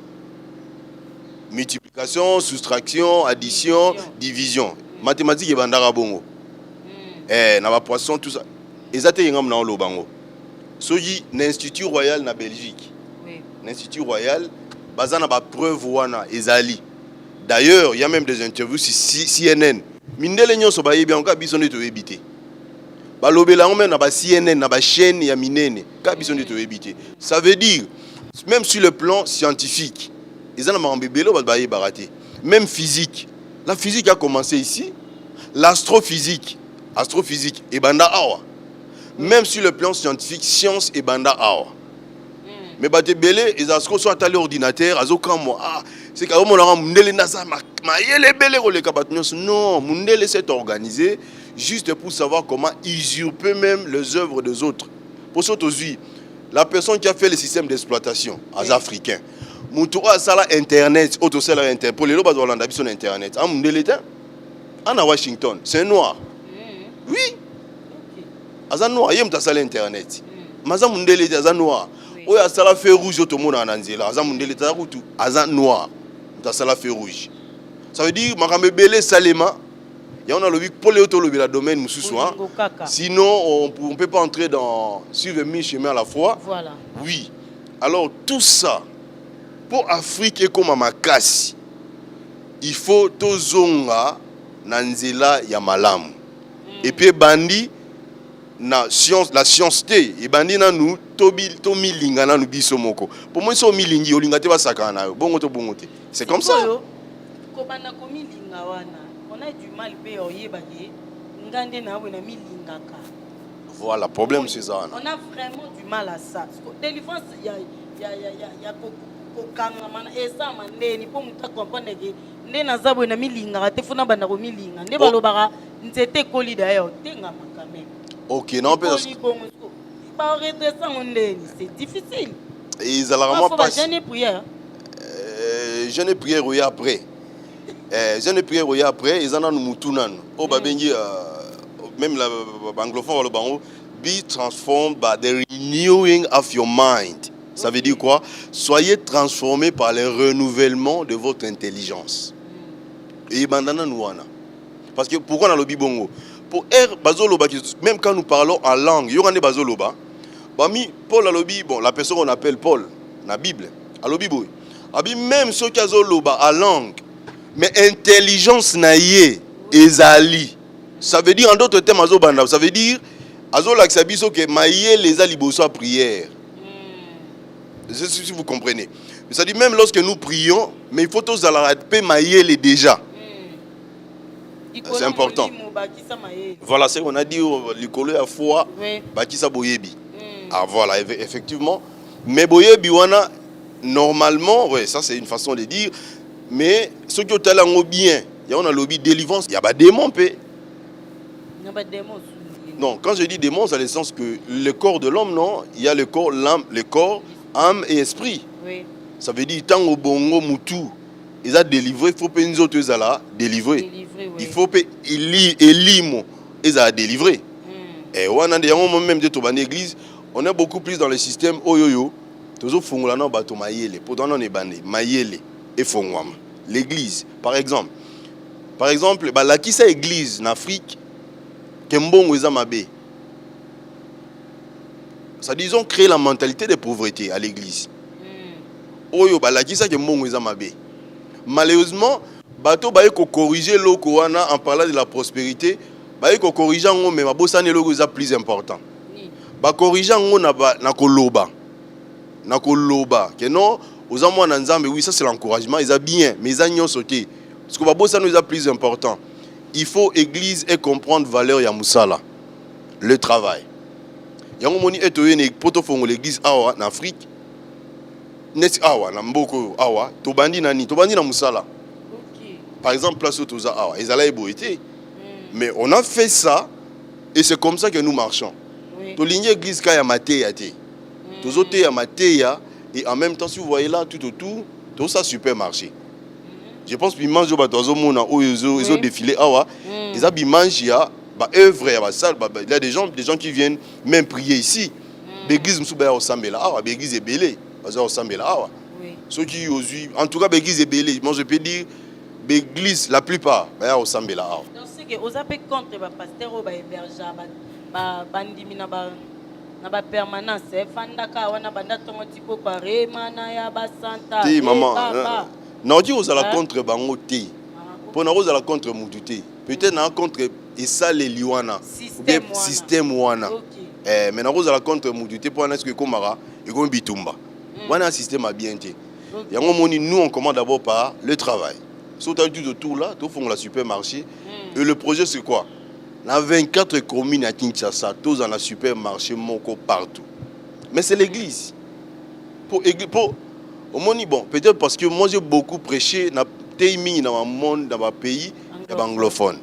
multiplication, soustraction, addition, division. Mathématiques et bandara bongo. Na ba poisson tout ça. Ezate yengam na lo bango. Soji l'Institut Royal na Belgique. L'Institut Royal bazana ba preuve wana ezali. D'ailleurs, il y a même des interviews sur CNN. Mindele nyonso ba yebi anka biso neto ebité. Ba lobela on na ba CNN na ba chaîne ya minene. Ka biso neto ebité. Ça veut dire même sur le plan scientifique même physique. La physique a commencé ici. L'astrophysique. Astrophysique. Et banda awa. Même sur le plan scientifique, science et banda awa. Mais bate belé, ils ont soit à l'ordinateur, c'est quand on a mundele nasa mayele belé le kabatnos. Non, mundele s'est organisé juste pour savoir comment usurper même les œuvres des autres. Pour ça aussi, la personne qui a fait le système d'exploitation, les Africains. Moutoura sala internet, auto sala internet. Pour les lobes d'Hollande, ils sont internet. En Mundeletin, en Washington, c'est un noir. Oui. Azan noir, yem ta sala internet. Maza Mundeletin, azan noir. oyo asala feu rouge oyo tomona na nzela aza mundele ta kutu aza noir moto asala feu rouge. Ça veut dire makambo ebele salema ya on a lobi pour les autres la domaine mususu hein. Sinon on peut pas entrer dans suivre mille chemins à la fois. Voilà. Oui. Alors tout ça pour Afrique et comme makasi il faut tozonga na nzela ya malamu. Et puis bandi na science la science té et bandi na nous to milinga na nous biso moko. Pour moi so milingi olinga te basaka na yo bongo to bongo te. C'est comme ça. Kobana ko milinga wana. On a du mal pe oyebaki ngande na we na milingaka. Voilà, problème c'est ça. On a vraiment du mal à ça. Délivrance il y a kokanga mana esa mandeni po muta comprendre que ndé naza we na milingaka te funa banda ko milinga. Ndé balobaka nzete koli d'ailleurs tenga makame. OK, non peut pas redresser on ndeni, c'est difficile. Et ils allaient pas jeûner prière. Jeûner prière oui après. Jeûner prière oui après, ils en ont mutunanu. Oh babengi même la anglophone le bango be transformed by the renewing of your mind. Ça veut dire quoi? Soyez transformés par le renouvellement de votre intelligence. Et bandana nouana. Parce que pourquoi on a le bibongo? Pour bazoloba, même quand nous parlons en langue, il y aura des bazoloba. Bami Paul alobi, bon la personne qu'on appelle Paul, la Bible, alobi boy. Abi même ceux qui azoloba en langue, mais intelligence naie ezali. Ça veut dire en d'autres termes azobanda, ça veut dire azola biso que maïe les aliboso à prière. Si vous comprenez. Ça dit même lorsque nous prions, mais il faut tous paix maïe les déjà. C'est important. Voilà ce qu'on a dit l'école à foi, bakisa boyebi. Ah voilà, effectivement. Mais boyebi wana normalement, ouais, ça c'est une façon de dire. Mais ceux qui ont talent bien, il y a un lobby délivrance, il y a pas démon pe. Non, quand je dis démon, c'est le sens que le corps de l'homme, non, il y a le corps, l'âme, le corps, âme et esprit. Oui. Ça veut dire tant au bongo mutu, ils ont délivré, il faut pas une autre là délivrer. Oui. Il faut pas élimo, ils ont délivré. Et on a des moments même de ton église, on est beaucoup plus dans le système oyoyo. Toujours fongolano bato mayele, pourtant on est bandé mayele et fongwam. L'église, par exemple, bah la qui ça église en Afrique. Ça dit, ils ont créé la mentalité de pauvreté à l'église. Malheureusement, bateau ba ko corriger loko en parlant de la prospérité, ba ko corriger ngo mais babosane loko est plus important. Ba corriger ngo na koloba. Na koloba que non, aux amants na nzambe oui, ça c'est l'encouragement, ils a bien, mais ils a nyon sauté. Parce que babosane est plus important. Il faut église et comprendre valeur ya musala, le travail. Yango moni etoyene poto fongo l'église awa en Afrique. Neti awa na mboko awa to bandi nani to bandi na musala. OK. Par exemple place où toza awa ezala eboité. Mais on a fait ça et c'est comme ça que nous marchons. Oui. To ligne église ka ya mateya te. Tozo te ya mateya et en même temps si vous voyez là tout autour tout ça supermarché. Je pense que mange ba tozo mona o ils ont défilé awa ils a bimange ya ba œuvre ya ba salle il y a des gens qui viennent même prier ici. L'église msuba au sambela awa l'église est belé au sambela awa. Ceux qui osent en tout cas l'église est belé, moi je peux dire l'église la plupart ba au sambela awa. Donc c'est que aux appels contre ba pasteur ba héberger ba bandimi na ba permanence fandaka wana banda tongo tipo pare mana ya ba santa. Ti maman. Non, dit aux la contre bango té. Pour nous aux la contre mututé. Peut-être na contre et ça les liwana. Système wana. Mais nous aux la contre mututé pour est-ce que komara et comme bitumba. Wana un système a bien été. Yango moni nous on commence d'abord par le travail. Surtout tout autour là, tout font la supermarché. Et le projet c'est quoi? Dans 24 communes à Kinshasa, tous dans la supermarché moko partout. Mais c'est l'église. Pour bon, peut-être parce que moi j'ai beaucoup prêché dans le monde, dans le pays anglophone.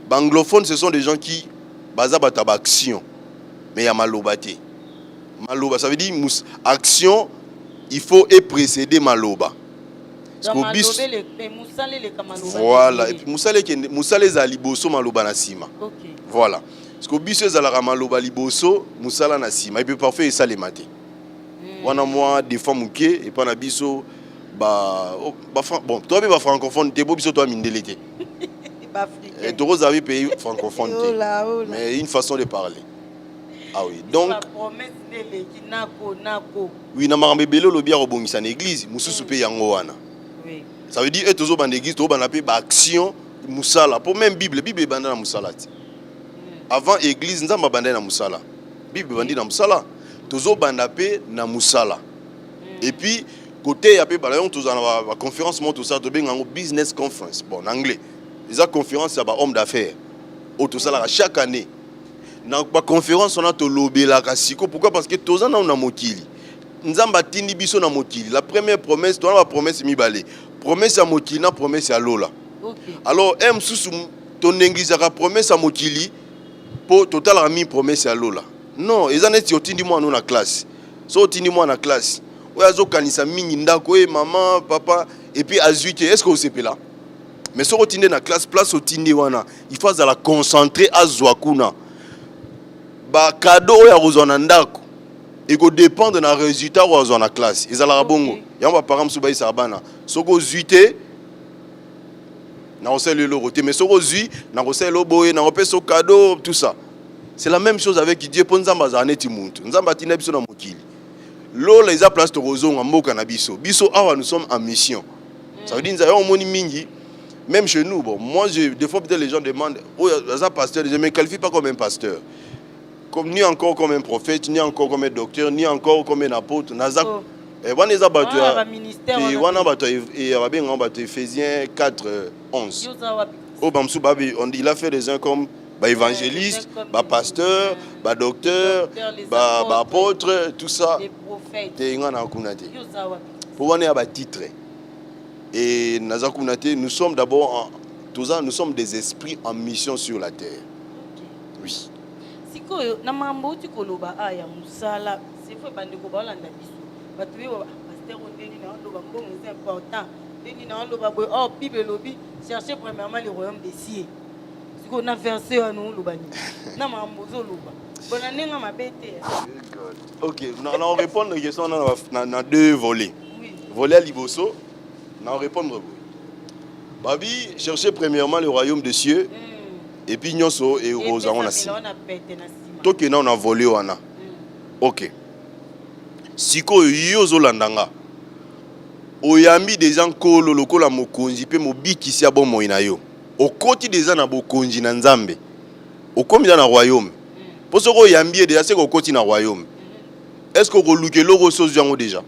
Anglophone, ce sont des gens qui basent sur action. Mais il y a malobate. Maloba, ça veut dire action, il faut précéder maloba. Voilà. Et puis Moussale Zaliboso maloba na sima. Voilà. Parce que bis ezalaka maloba liboso, Moussala na sima. Et puis parfois ça les maté. wana moi des fois muke et pas na biso bon toi ba francophone te bo biso toi mindele te et toi vous avez pays francophone te mais une façon de parler. Ah oui, donc oui na makambe belo lo bia robongisa na église mususu pe yango wana. Oui. Ça veut dire et tozo ban église to ban pe ba action musala pour même bible banda na musala ti. Avant église nzamba banda na musala. Bible bandi na musala. Tozo banda pe na musala. Et puis côté ya pe balayon tozo na ba conférence mo tout ça to benga business conference bon en anglais. Les conférences ça ba homme d'affaires. Au tout ça chaque année. Dans la conférence, on a tout lobé la kasiko. Pourquoi? Parce que tous on a mokili. Nzamba tindi biso na mokili. La première promesse, toi la promesse mi balé. Promesse à mokili, na promesse à lola. Okay. Alors, sous ton église a promesse à mokili pour total ami promesse à lola. Non, ils en est tindi moi nous na classe. So tindi moi na classe. Oya zo kanisa mingi ndako maman, papa et puis azuite. Est-ce que vous savez là? Mais so tindi na classe place au tindi wana. Il faut la concentrer à Zouakouna. Ba cadeau ya kozona ndako eko dépendre na résultat wa zona classe ezala bongo yamba par exemple suba isabana soko zuité na osele le roté mais soko zui na osele boye na opeso cadeau tout ça c'est la même chose avec Dieu pour nzamba za neti muntu nzamba tina biso na mokili lola eza place to kozonga mboka na biso awa nous sommes en mission ça veut dire nzaya omoni mingi même chez nous bon moi des fois peut-être les gens demandent oh ça pasteur je me qualifie pas comme un pasteur. Comme ni encore comme un prophète, ni encore comme un docteur, ni encore comme un apôtre. Et on est abattu. Et on a abattu. Et on a abattu Ephésiens 4, 11. Il a fait des uns comme évangéliste, pasteur, docteur, apôtre, tout ça. Pour on est abattu titre. Et nous sommes d'abord, nous sommes des esprits en mission sur la terre. Oui. Na mambo ti koloba aya musala c'est fait bande ko ba landa biso batu yo pasteur ondeni na ndo ba mbongo c'est important ndeni na ndo ba boy oh bible lobi chercher premièrement le royaume des cieux siko na verset anu lobani na mambo zo loba bona nenga mabete. OK on répondre aux questions na deux volets. Oui. Volet liboso na répondre babi chercher premièrement le royaume des cieux. Et puis nyonso et rosa on a si toke na on a volé wana. OK siko yozo landanga oyambi des gens kolo lokola mokonzi pe mobiki sia bon moina yo okoti des gens na bokonzi na nzambe okomi na royaume pour ce ko yambi déjà c'est ko koti na royaume est-ce que ko luke loko sozo yango déjà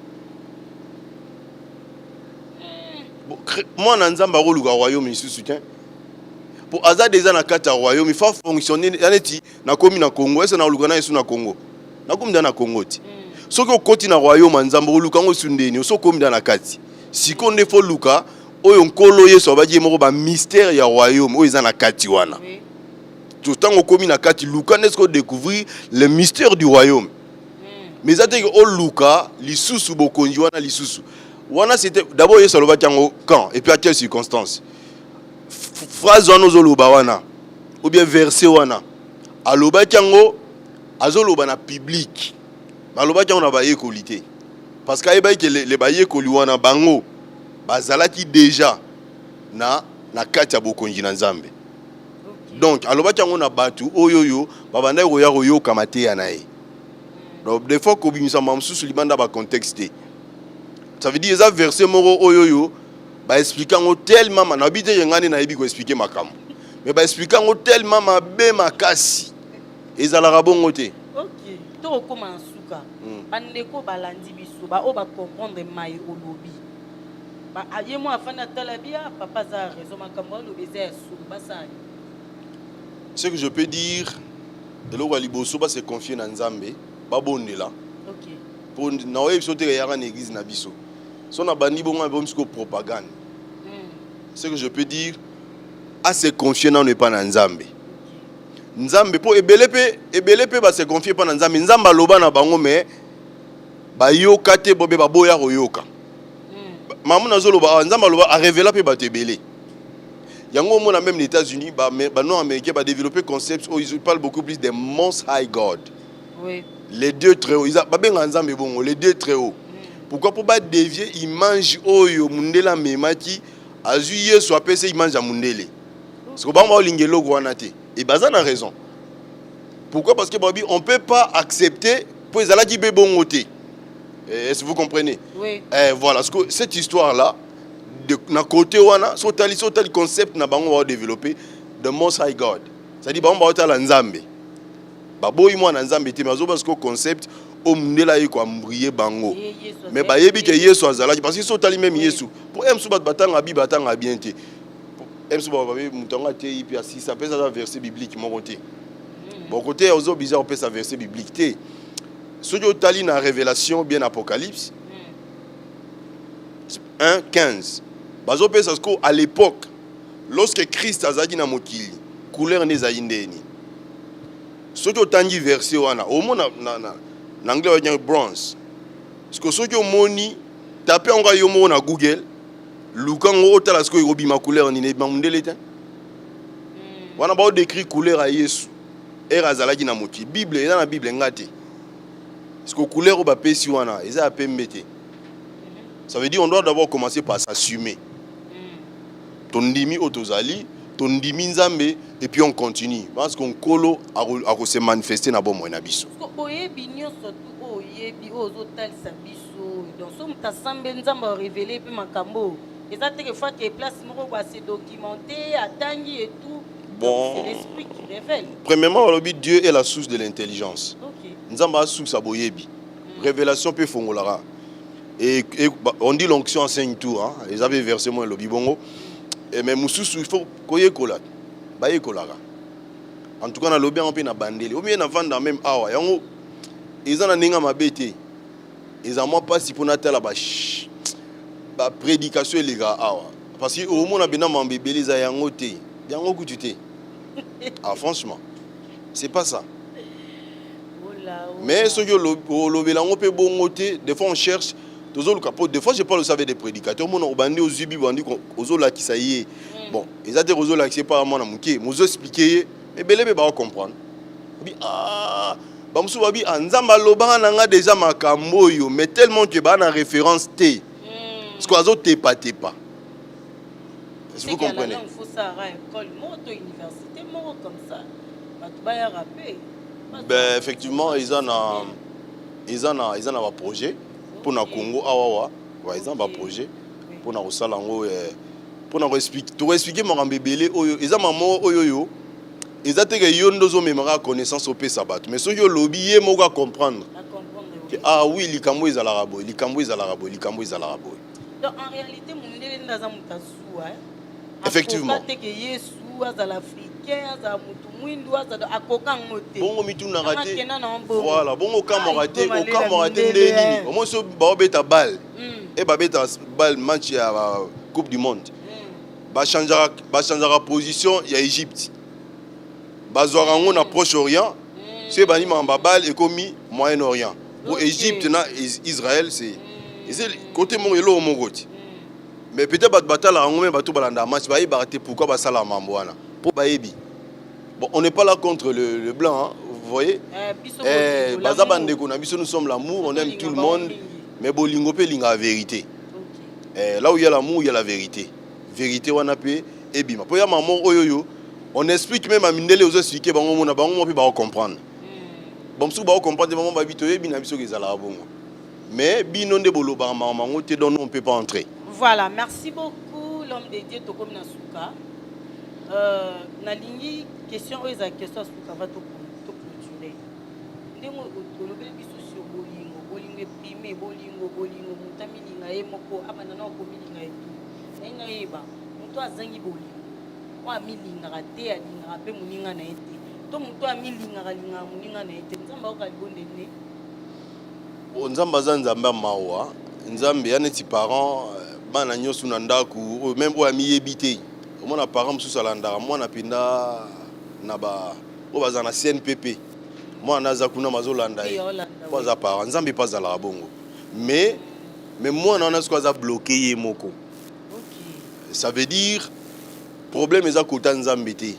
moi na nzamba ko luka royaume ici soutien. Pour hasard déjà na kata royaume il faut fonctionner yaneti na komi na Congo est-ce na lukana yesu na Congo na komi na Congo ti soki okoti na royaume nzambo lukango sundeni so komi na kati siko nde fo luka oyo nkolo yesu abaji moko ba mystère ya royaume oyo eza na kati wana tout tango komi na kati luka nesko découvrir le mystère du royaume mais ça dit o luka lisusu bokonji wana lisusu wana c'était d'abord yesu alobaki yango quand et puis à quelle circonstance phrase wana ozoloba wana ou bien verset wana alobaki yango azoloba na public balobaki yango na bayekoli te parce que ayebaki le bayekoli wana bango bazalaki déjà na kati ya bokonzi na nzambe. Donc alobaki yango na batu oyoyo babanda koya koyoka mateya na ye. Donc des fois kobimisa mamsusu libanda ba contexte. Ça veut dire ça verset moko oyoyo ba expliquer ngo tellement manabi te ngani na yebi ko expliquer makambo. Mais ba expliquer ngo tellement mabe makasi. Ezala bongo te. OK. To koma suka. Bandeko balandi biso ba o ba comprendre mai olobi. Ba aye mo afana talabia papa za raison makambo olobi za su basani. Ce que je peux dire de lo waliboso ba se confier na Nzambe ba bondela. OK. Pour na oyebi so te yara na église na biso. So na bandi bongo ba msko propagande. Ce que je peux dire à se confier na ne pas na Nzambe. Nzambe po ebelepe ba se confier pa na Nzambe Nzamba loba na bango mais ba yoka te bobe ba boya royoka. Mamu na zo loba Nzamba loba a révéler pe ba tebele. Yango mo na même les États-Unis ba non américain ba développer concept où ils parlent beaucoup plus des most high God. Oui. Les dieux très hauts. Les dieux très hauts. Pourquoi pour pas dévier, il mange oyo mundela memaki, azu yesu apese il mange à mundele. Parce que bamba lingelo gwanate. Et bazan a raison. Pourquoi? Parce que babi on peut pas accepter pour les alaki bebongote. Est-ce que vous comprenez? Oui. Voilà, parce que cette histoire là de na côté wana sotali concept na bango va développer the most high God. C'est-à-dire bamba otala nzambe. Baboyi mo na nzambe te mazo parce que concept o mundela yiko ambrier bango. Mais ba yebi ke Yesu azalaki parce que sotali même Yesu. Pour em subat batanga bi batanga bien te. Em subat babi mutonga te ipi asi ça pèse dans verset biblique mon côté. Bon côté ozo bizarre pèse verset biblique te. Soki otali na révélation bien Apocalypse 1:15. Bazo pèse parce que à l'époque lorsque Christ azaki na mokili couleur nezali ndeni. Soki otangi verset wana au moins na anglais on dit bronze. Parce que soki omoni taper nga yomo na Google lukango otala ce que obima couleur ni ne bamundele te. Wana ba décrit couleur à Yesu. Era azalaki na mokili. Bible eza na Bible ngate. Parce que couleur au bapesi wana eza a pembete. Ça veut dire on doit d'abord commencer par s'assumer. Tondimi otozali, tondimi nzambe et puis on continue. Parce qu'on kolo a se manifester na bon moyen biso. Oyebi nyonso tu oyebi ozotalisa biso. Donc so mutasambe nzamba révéler pe makambo. Eza te que fois que place moko ba se documenter, atangi et tout. Bon. C'est l'esprit qui révèle. Premièrement, Dieu est la source de l'intelligence. OK. Nzamba source aboyebi. Révélation pe fongolara. Et on dit l'onction enseigne tout hein. Les avaient versé moi le bibongo. Et mais mususu il faut koye kola. Baye kolara. En tout cas na lobby on peut na bandeli. Ou bien na vendre même awa. Yango ils en ninga mabete. Ils en moi pas si pour natala ba prédication les gars awa. Parce que au monde a bena mambebeli za yango te. Yango kututé. Ah franchement. C'est pas ça. Mais ce que le peut bongoter, des fois on cherche, des fois je parle aussi avec des prédicateurs, on bandi aux zubi, bandi aux là qui ça y est. Bon, ils ont des réseaux là qui c'est pas moi na muké, nous expliquer, mais belé ba comprendre. Ah, ba musu babi anzamba loba nanga déjà makambo yo, mais tellement que ba na référence T. Parce que azo te pas. Est-ce que vous comprenez? Il faut ça à école, moto université, moto comme ça. Ba tu ba ya rapper. Ben, effectivement, ils en ont un projet pour le Congo. Ils ont un projet pour nous salango pour expliquer mon bébé. Ils ont maman oyoyo. Ils ont été yondo mémoire connaissance au sabat. Mais ceux qui ont lobbyé m'ont comprendre. Ah oui, les Cambouis à l'arabo, les Cambouis à l'arabo, les Cambouis à l'arabo. Donc en réalité, mon idée est dans un mutassou. Effectivement. Bongo mituna raté. Voilà, bongo kamo raté, au kamo raté ndeni. Au moins ce babeta balle. Et babeta balle match à la Coupe du monde. Ba changera position il y a Égypte. Bazorango na Proche-Orient. C'est bani mamba balle et commis Moyen-Orient. Pour Égypte na Israël c'est côté mon yelo mon goti. Mais peut-être bat batala rango même bato balanda match ba raté pourquoi ba sala mambo wana. Pour baebi. Bon, on n'est pas là contre le blanc, hein, vous voyez. Nous sommes l'amour, on aime tout le monde. Mais bolingo pe linga la vérité. Là où il y a l'amour, il y a la vérité. Vérité wana pe et bima. Pour ya maman oyoyo, on explique même à Mindele aux expliquer bango mona bango pe ba comprendre. Bon sou ba comprendre maman ba bito bina biso kezala bongo. Mais binonde bolo ba maman te donne on peut pas entrer. Voilà, merci beaucoup l'homme de Dieu Tokom Nasuka. Nalingi question oyo eza question asuka va to clôturer ndenge olobeli biso sur bolingo epime bolingo moto amilinga ye moko abanda na okomilinga ye tu naye nayeba moto azangi bolingo oyo amilingaka te alingaka mpe moninga na ye te to moto amilingaka alingaka moninga na ye te nzambe akoka libonde nde nzambe aza nzambe ya mawa nzambe ya neti parent bana nyonso na ndako même oyo amiyebi te omona parent mosusu alandaka mwana mpenza na oyo baza na CNPP mwana aza kuna bazolanda ye po aza parent nzambe mpe azalaka bongo mais mwana wana soki aza bloqué ye moko ça veut dire problème eza kota nzambe te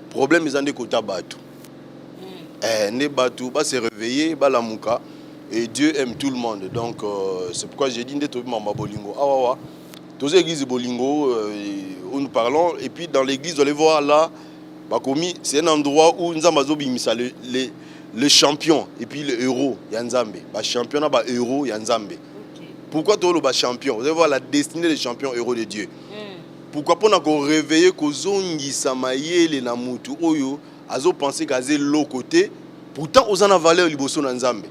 problème eza nde kota bato Ne batou, ba se réveiller, ba la mouka. Et Dieu aime tout le monde. Donc, c'est pourquoi j'ai dit, Ndeto Mamba Bolingo. Ah, ouais, ouais. Tous les églises de Bolingo, où nous parlons. Et puis, dans l'église, vous allez voir là, Bakomi, c'est un endroit où nous avons les champions et puis le héros, Yanzambe. Le champion, le héros, Yanzambe. Pourquoi tu es champion? Vous allez voir la destinée des champions héros de Dieu. Pourquoi pas nous réveiller que Zongi Samaye na mutu oyo azo penser qu'azé l'autre côté pourtant aux en a valeur liboso na Nzambe.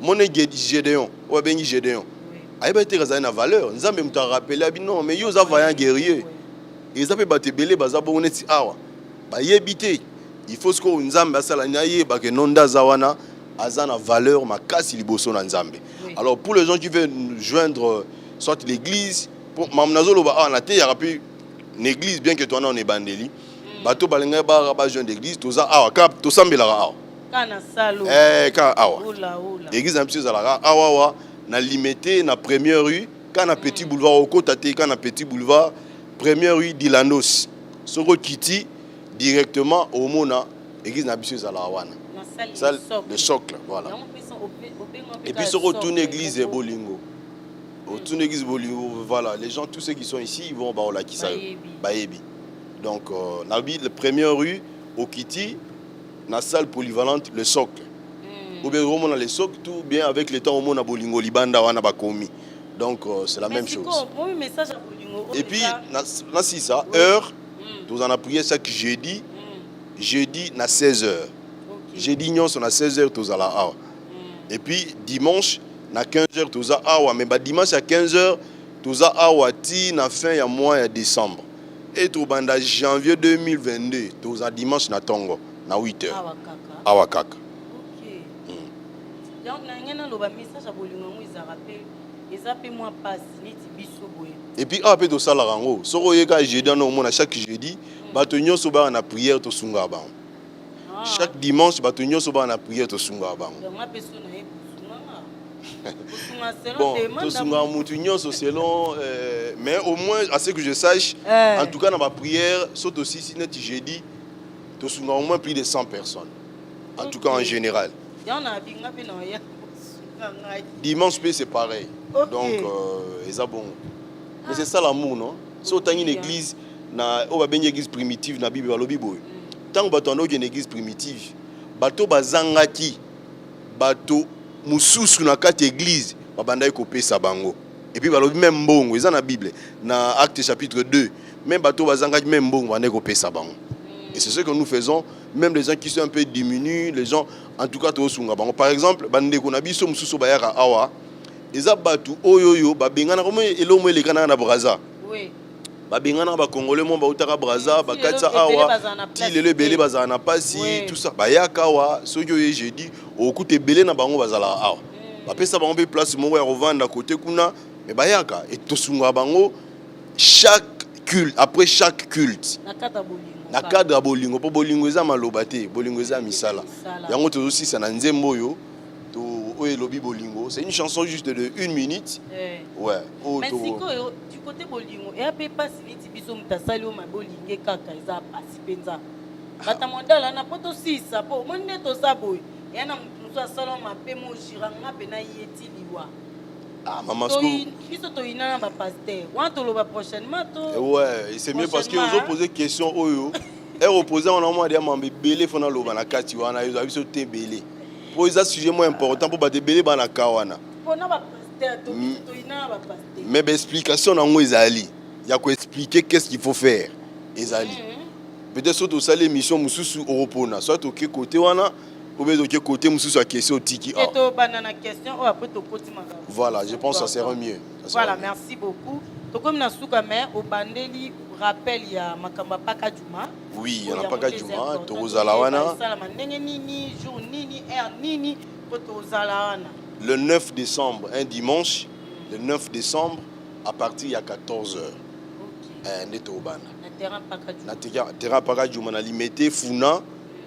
Mon Gédéon, ou bien Gédéon. Aïe ba été na valeur. Nzambe m'ta rappelé abi non mais yo za vaillant guerrier. Et ça peut battre belé baza bo oneti awa. Ba yebité. Il faut ce que Nzambe asala nyaye ba ke nonda zawana azana valeur makasi liboso na Nzambe. Alors pour les gens qui veulent joindre soit l'église pour mamnazolo ba na te ya pu une église bien que toi on est bandeli bato balenga ba jeune d'église toza awa kap to sambela awa kana salo ka awa oula église na monsieur zala awa na limité na première rue kana petit boulevard au côté kana petit boulevard première rue d'Ilanos soko kiti directement au mona église na monsieur zala wana salle de socle voilà et puis soko tourne église et bolingo autour église bolingo voilà les gens tous ceux qui sont ici ils vont au Lakisa Bayebi. Donc, la première rue, au Kiti, la salle polyvalente, le socle. Ou bien, on a le socle, tout bien avec le temps, on a Bolingo, Libanda, on a Bakomi. Donc, c'est la même chose. Et puis, là, c'est ça, heure, nous en avons prié chaque jeudi, jeudi, à 16h. Jeudi, nous sommes à 16h, tous à la awa. Et puis, dimanche, à 15h, tous à awa. Mais dimanche à 15h, tous à awa, na fin, il y a mois, il y a décembre. Et tout banda janvier 2022, tous à dimanche na Tongo, na 8h. Awakaka. OK. Donc na ngena loba message à bolingo ils rappellent les appels moi passe neti biso boye. Et puis après to sala rango, soko yeka jeudi na mona chaque jeudi, bato nyonso ba na prière to sunga ba. Chaque dimanche bato nyonso ba na prière to sunga ba. Bon, tout selon mais au moins à ce que je sache en tout cas dans ma prière saute aussi si net jeudi tout au moins plus de 100 personnes en tout cas en général dimanche c'est pareil donc c'est bon mais c'est ça l'amour non si autant une église na on va bien une église primitive na Bible balobi boy tant que bato une église primitive bato bazangaki bato mususu na kati église babanda kopesa bango et puis balobi même mbongo eza na Bible na Acte chapitre 2 même bato bazangaki même mbongo banda kopesa bango et c'est ce que nous faisons même les gens qui sont un peu diminués les gens en tout cas to sunga bango par exemple bandeko na biso mususu bayaka awa eza bato oyoyo babengana comme elomo elekana na Braza oui babengana ba congolais mo ba utaka Braza bakatsa awa ti lelo belé bazana na pasi tout ça bayaka awa soki oye jeudi okuta belé na bango bazala awa bapesa bango pe place moko ya revendre à côté kuna mais bayaka et tosunga bango chaque culte après chaque culte na cadre ya bolingo po bolingo eza maloba te bolingo eza misala yango tozo sisa na nzembo oyo to oyo lobi bolingo c'est une chanson juste de 1 minute ouais mais siko du côté bolingo et après pas si biso mutasali o mabolinge kaka eza pasi penza bata mondala na poto sisa po monde to sabo yana mutu asala mape mo jiranga pe na yeti liwa ah maman sko biso to ina ba pasteur wa to lo ba prochainement to ouais c'est mieux parce que vous ont posé question oyo et opposé on a moi dia mambe belé fona lo ba na kati wana yo biso te belé pour ça sujet moins important pour ba te belé ba na kawana pour na ba pasteur to ina ba pasteur mais explication na ngo ezali ya ko expliquer qu'est-ce qu'il faut faire ezali peut-être surtout ça l'émission mususu europona soit au côté wana ou bien au côté mususu a question tiki et to banana question ou après to koti maka voilà je pense que ça sera mieux voilà merci beaucoup to comme na suka mais au bandeli rappel ya makamba paka juma oui il y en a paka juma to rozala wana nini jour nini heure nini to rozala wana le 9 décembre un dimanche le 9 décembre à partir ya 14h neto bana na terrain paka juma na limité funa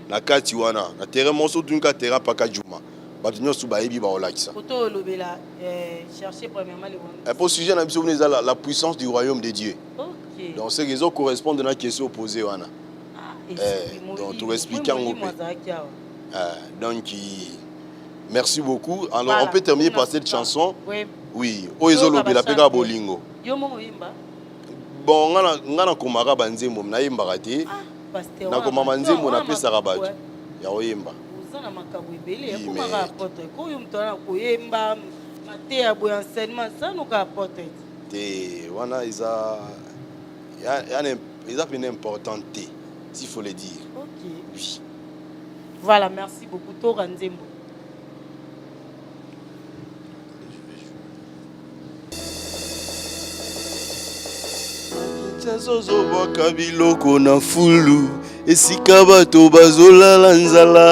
na kati wana na terrain moso tunka terrain paka juma bato nyonso bayebi baolakisa koto lobela chercher premièrement les pour sujet na biso la puissance du royaume de Dieu donc ces raisons correspondent à la question posée wana donc tu expliques en Donc, merci beaucoup. Alors, Voilà. on peut terminer par cette chanson. Oui. Oui. Oezolo Belapega Bolingo. Yo mongo yimba. Bon, ngana komaka banzembo na yembaka te. Pasteur. Na komama nzembo na pesa rabato. Ya oyemba. Uzana makabu ebele ya Oui, komaka mais- apotre. Ko yo mtona koyemba mate ya bo enseignement sano ka apotre. Te wana isa une importante, s'il faut le dire. OK. Oui. Voilà, merci beaucoup Tora Nzembo. Tazozobwaka biloko na fulu esika bato bazolala nzala.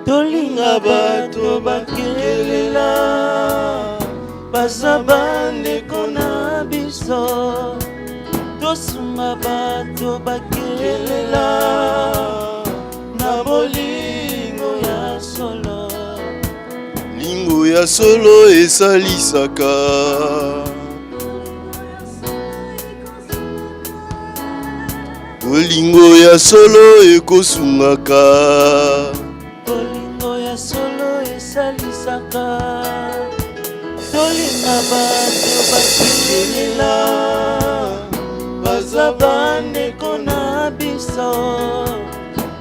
Tolinga bato bakelela baza bandeko na biso, tosunga bato bakelela na bolingo ya solo. Lingo ya solo esalisaka. Bolingo ya solo ekosungaka. Bolingo ya solo esalisaka. Tolinga bato bakelela baza bandeko na biso,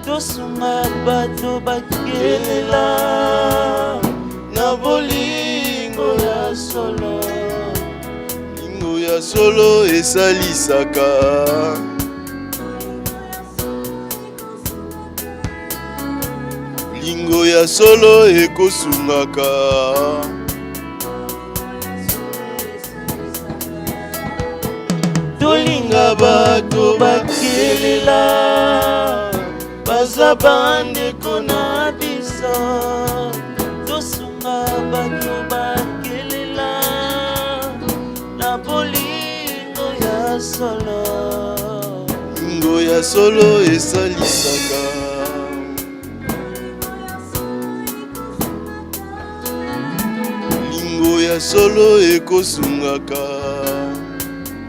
tosunga bato bakelela na bolingo ya solo. Lingo ya solo esalisaka. Lingo ya solo ekosungaka. Tolinga bato bakelela baza bandeko na biso, tosunga bato bakelela na bolingo ya solo. Lingo ya solo esalisaka. Lingo ya solo ekosungaka.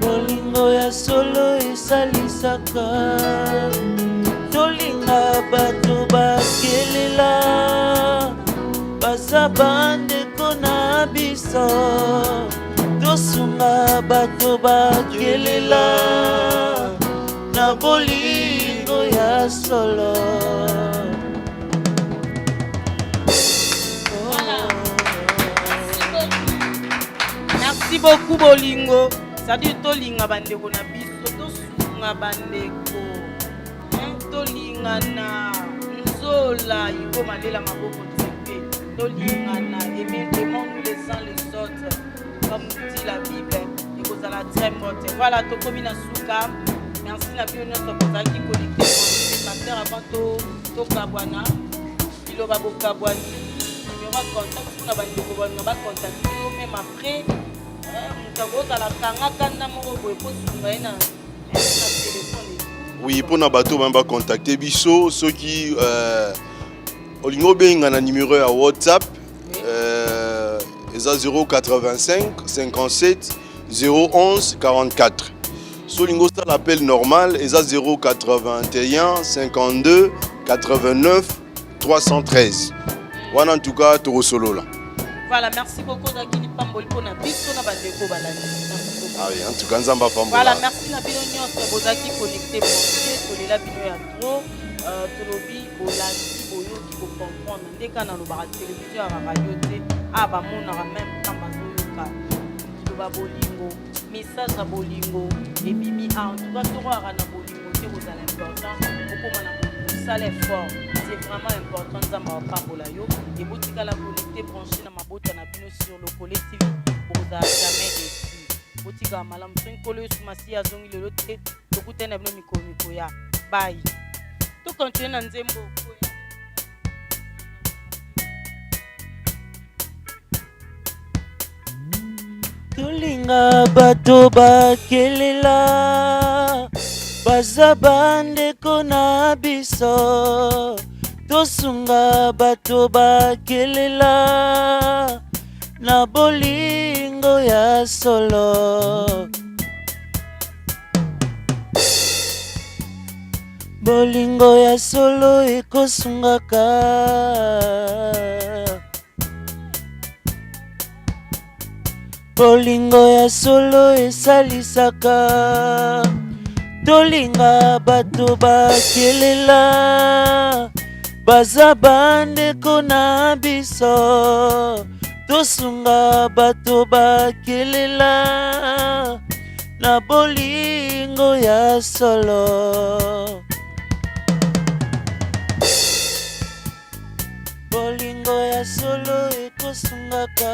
Bolingo ya solo esalisaka. Tolinga bato bakelela baza bandeko na biso, tosunga bato bakelela na bolingo ya solo. Merci beaucoup Bolingo. C'est-à-dire tolinga bandeko na biso, tosunga bandeko. Tolinga na nzola iko malela maboko tsepe. Tolinga na aimons-nous les uns les autres. Comme dit la Bible, et vous allez très morte. Voilà, tokomi na suka. Merci na bio notre kozaki connecté. Pasteur avant to kabwana. Bilo babo kabwani. Numéro de contact pour na bandeko bana ba contacter même après. Oui, pour na bato ba contacter biso ceux qui olingo benga na numéro ya WhatsApp eza 085 57 011 44. Solingo ça l'appel normal eza 081 52 89 313. Wana en tout cas to solo là. Voilà, merci beaucoup Zakini Pamboli pour na biso na bandeko balani. Ah oui, en tout cas nzamba Pamboli. Voilà, merci na bino nyonso bozaki connecté branché tolela bino ya trop tolobi bolandi boyoki ko comprendre ndeka na lobaka télévision ya radio te ba mona même temps bazoyoka kiloba bolingo message ya bolingo ebimi en tout cas toroaka na bolingo te kozala important okoma na osala effort. C'est vraiment important nzamba wapambola yo ebotikala connecté branché na mabota na bino sur le Collet TV boza jamais déçu botika malamu soki nkolo yo sumasi azongi lelo te tokutani na bino mikolo ya bai tokontinue na nzembo Tolinga bato bakelela baza bandeko na biso, tosunga bato bakelela na bolingo ya solo. Bolingo ya solo ekosungaka, bolingo ya solo esalisaka. Tolinga bato bakelela, baza bandeko na biso. Tosunga bato bakelela, na bolingo ya solo. Bolingo ya solo ekosungaka.